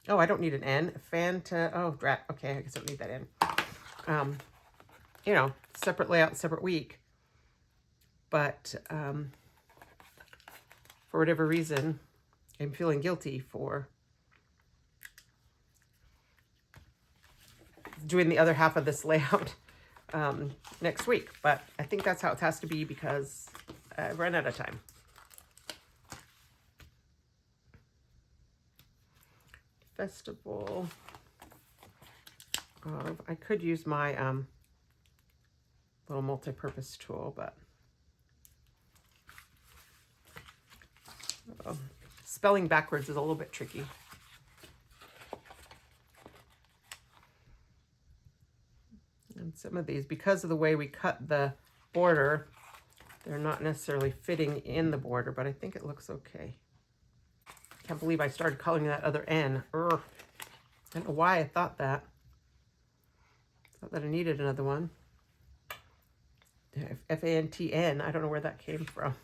I don't need an N. Okay, I guess I don't need that N. You know, separate layout, separate week. But for whatever reason, I'm feeling guilty for doing the other half of this layout next week. But I think that's how it has to be because I've run out of time. Festival of, I could use my little multi-purpose tool, but spelling backwards is a little bit tricky. And some of these, because of the way we cut the border, they're not necessarily fitting in the border, but I think it looks okay. Can't believe I started coloring that other N. I don't know why I thought that. Thought that I needed another one. F-A-N-T-N. I don't know where that came from.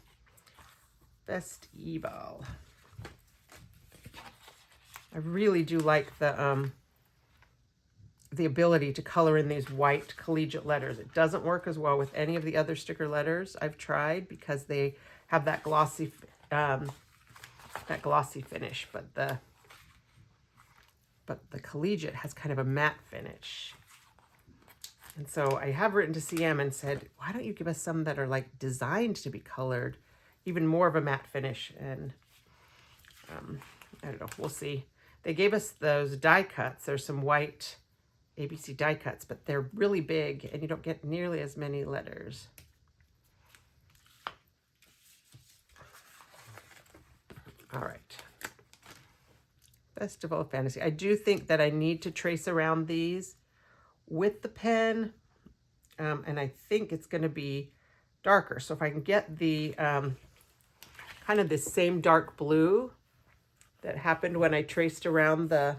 Festival. I really do like the ability to color in these white collegiate letters. It doesn't work as well with any of the other sticker letters I've tried because they have that glossy finish, but the collegiate has kind of a matte finish. And so I have written to CM and said, why don't you give us some that are like designed to be colored, even more of a matte finish? And I don't know, we'll see. They gave us those die cuts. There's some white ABC die cuts, but they're really big and you don't get nearly as many letters. All right. Festival of Fantasy. I do think that I need to trace around these with the pen, and I think it's going to be darker. So if I can get the kind of this same dark blue that happened when I traced around the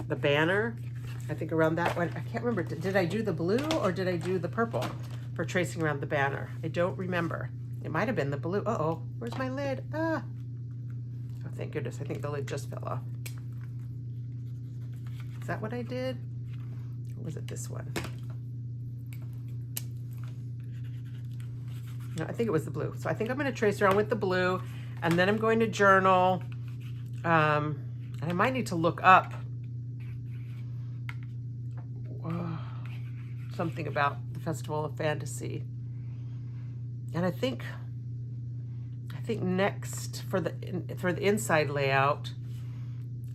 banner, I think around that one. I can't remember. Did I do the blue or did I do the purple for tracing around the banner? I don't remember. It might have been the blue. Uh-oh, where's my lid? Ah. Oh, thank goodness. I think the lid just fell off. Is that what I did? Or was it this one? No, I think it was the blue. So I think I'm going to trace around with the blue, and then I'm going to journal. And I might need to look up something about the Festival of Fantasy. And I think next for the inside layout,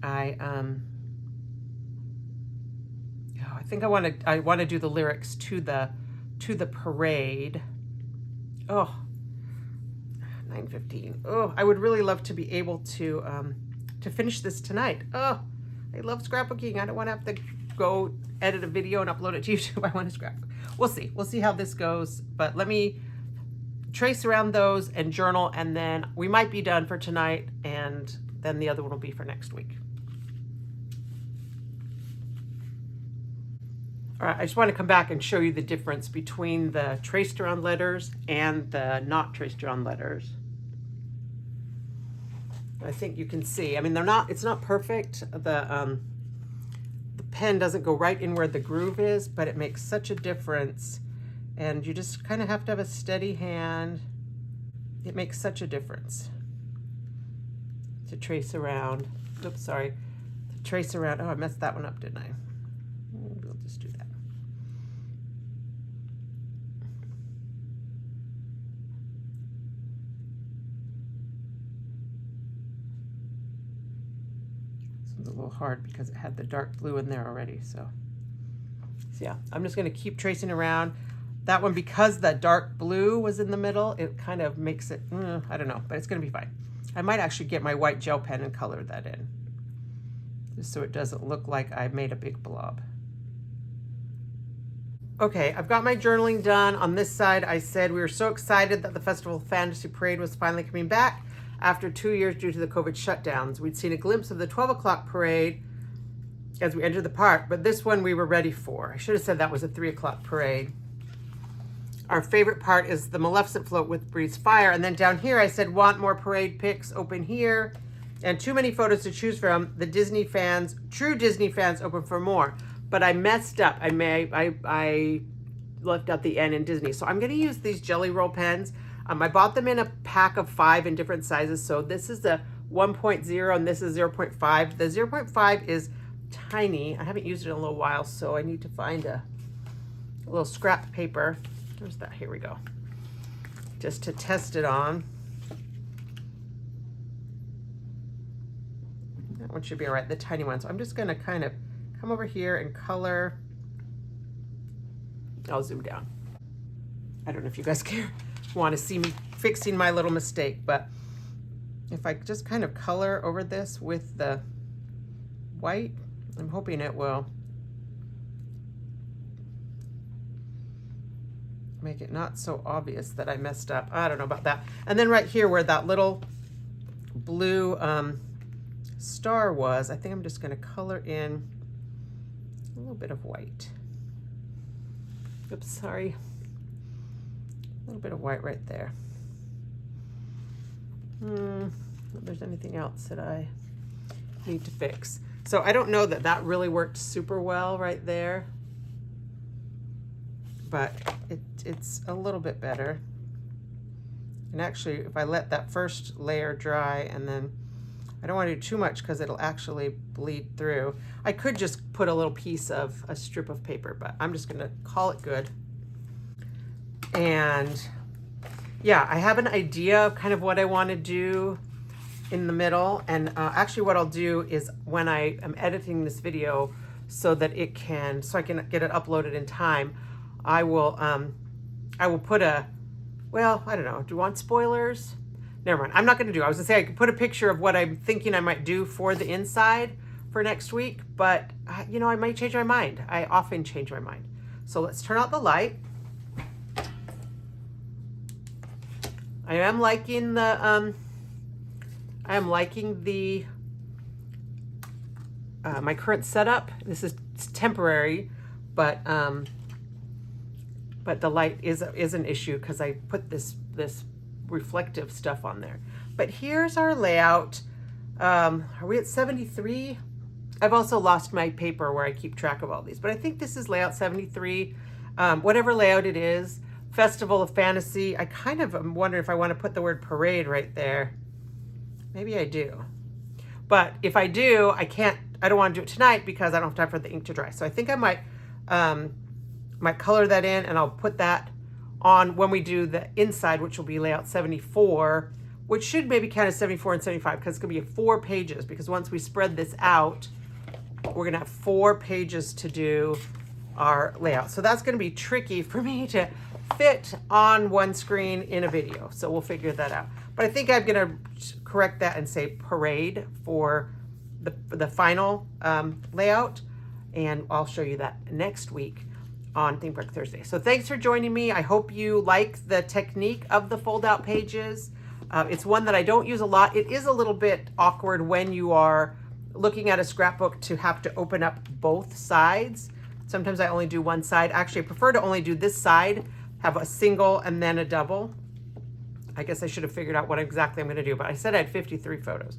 I think I want to do the lyrics to the parade. Oh, 9:15. Oh, I would really love to be able to finish this tonight. Oh, I love scrapbooking. I don't want to have to go edit a video and upload it to YouTube. I want to scrapbook. We'll see. We'll see how this goes. But let me trace around those and journal, and then we might be done for tonight, and then the other one will be for next week. All right, I just want to come back and show you the difference between the traced around letters and the not traced around letters. I think you can see. I mean, it's not perfect. The pen doesn't go right in where the groove is, but it makes such a difference. And you just kind of have to have a steady hand. It makes such a difference to trace around. Oops, sorry. To trace around. Oh, I messed that one up, didn't I? We'll just do that. This one's a little hard because it had the dark blue in there already. So yeah, I'm just going to keep tracing around. That one, because the dark blue was in the middle, it kind of makes it, I don't know, but it's going to be fine. I might actually get my white gel pen and color that in, just so it doesn't look like I made a big blob. Okay, I've got my journaling done. On this side, I said we were so excited that the Festival of Fantasy Parade was finally coming back after 2 years due to the COVID shutdowns. We'd seen a glimpse of the 12 o'clock parade as we entered the park, but this one we were ready for. I should have said that was a 3 o'clock parade. Our favorite part is the Maleficent float with Breeze Fire. And then down here, I said, want more parade pics, open here. And too many photos to choose from. The Disney fans, true Disney fans, open for more. But I messed up. I left out the N in Disney. So I'm going to use these Jelly Roll pens. I bought them in a pack of 5 in different sizes. So this is the 1.0 and this is 0.5. The 0.5 is tiny. I haven't used it in a little while, so I need to find a little scrap paper. Where's that? Here we go. Just to test it on. That one should be all right, the tiny one. So I'm just gonna kind of come over here and color. I'll zoom down. I don't know if you guys want to see me fixing my little mistake, but if I just kind of color over this with the white, I'm hoping it will make it not so obvious that I messed up. I don't know about that. And then right here where that little blue star was, I think I'm just going to color in a little bit of white. Oops, sorry. A little bit of white right there. If there's anything else that I need to fix. So I don't know that that really worked super well right there, but it's a little bit better. And actually, if I let that first layer dry, and then I don't want to do too much because it'll actually bleed through. I could just put a little piece of a strip of paper, but I'm just going to call it good. And yeah, I have an idea of kind of what I want to do in the middle. And actually what I'll do is when I am editing this video so that I can get it uploaded in time, I will put a, well, I don't know, do you want spoilers? Never mind, I'm not gonna do it. I was gonna say I could put a picture of what I'm thinking I might do for the inside for next week, but you know, I might change my mind. I often change my mind. So let's turn out the light. I am liking the, my current setup. This is temporary, but the light is an issue because I put this reflective stuff on there. But here's our layout. Are we at 73? I've also lost my paper where I keep track of all these, but I think this is layout 73. Whatever layout it is, Festival of Fantasy. I kind of am wondering if I want to put the word parade right there. Maybe I do. But if I do, I don't want to do it tonight because I don't have time for the ink to dry. So I think I might color that in, and I'll put that on when we do the inside, which will be layout 74, which should maybe count as 74 and 75 because it's going to be 4 pages, because once we spread this out, we're going to have 4 pages to do our layout. So that's going to be tricky for me to fit on one screen in a video. So we'll figure that out. But I think I'm going to correct that and say parade for the final layout. And I'll show you that next week on Theme Park Thursday. So thanks for joining me. I hope you like the technique of the fold out pages. It's one that I don't use a lot. It is a little bit awkward when you are looking at a scrapbook to have to open up both sides. Sometimes I only do one side. Actually, I prefer to only do this side, have a single and then a double. I guess I should have figured out what exactly I'm going to do, but I said I had 53 photos.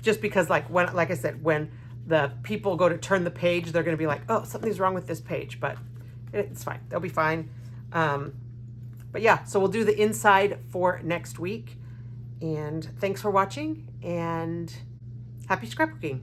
Just because like I said, when the people go to turn the page, they're going to be like, oh, something's wrong with this page, but it's fine. They'll be fine. But yeah, so we'll do the inside for next week. And thanks for watching, and happy scrapbooking.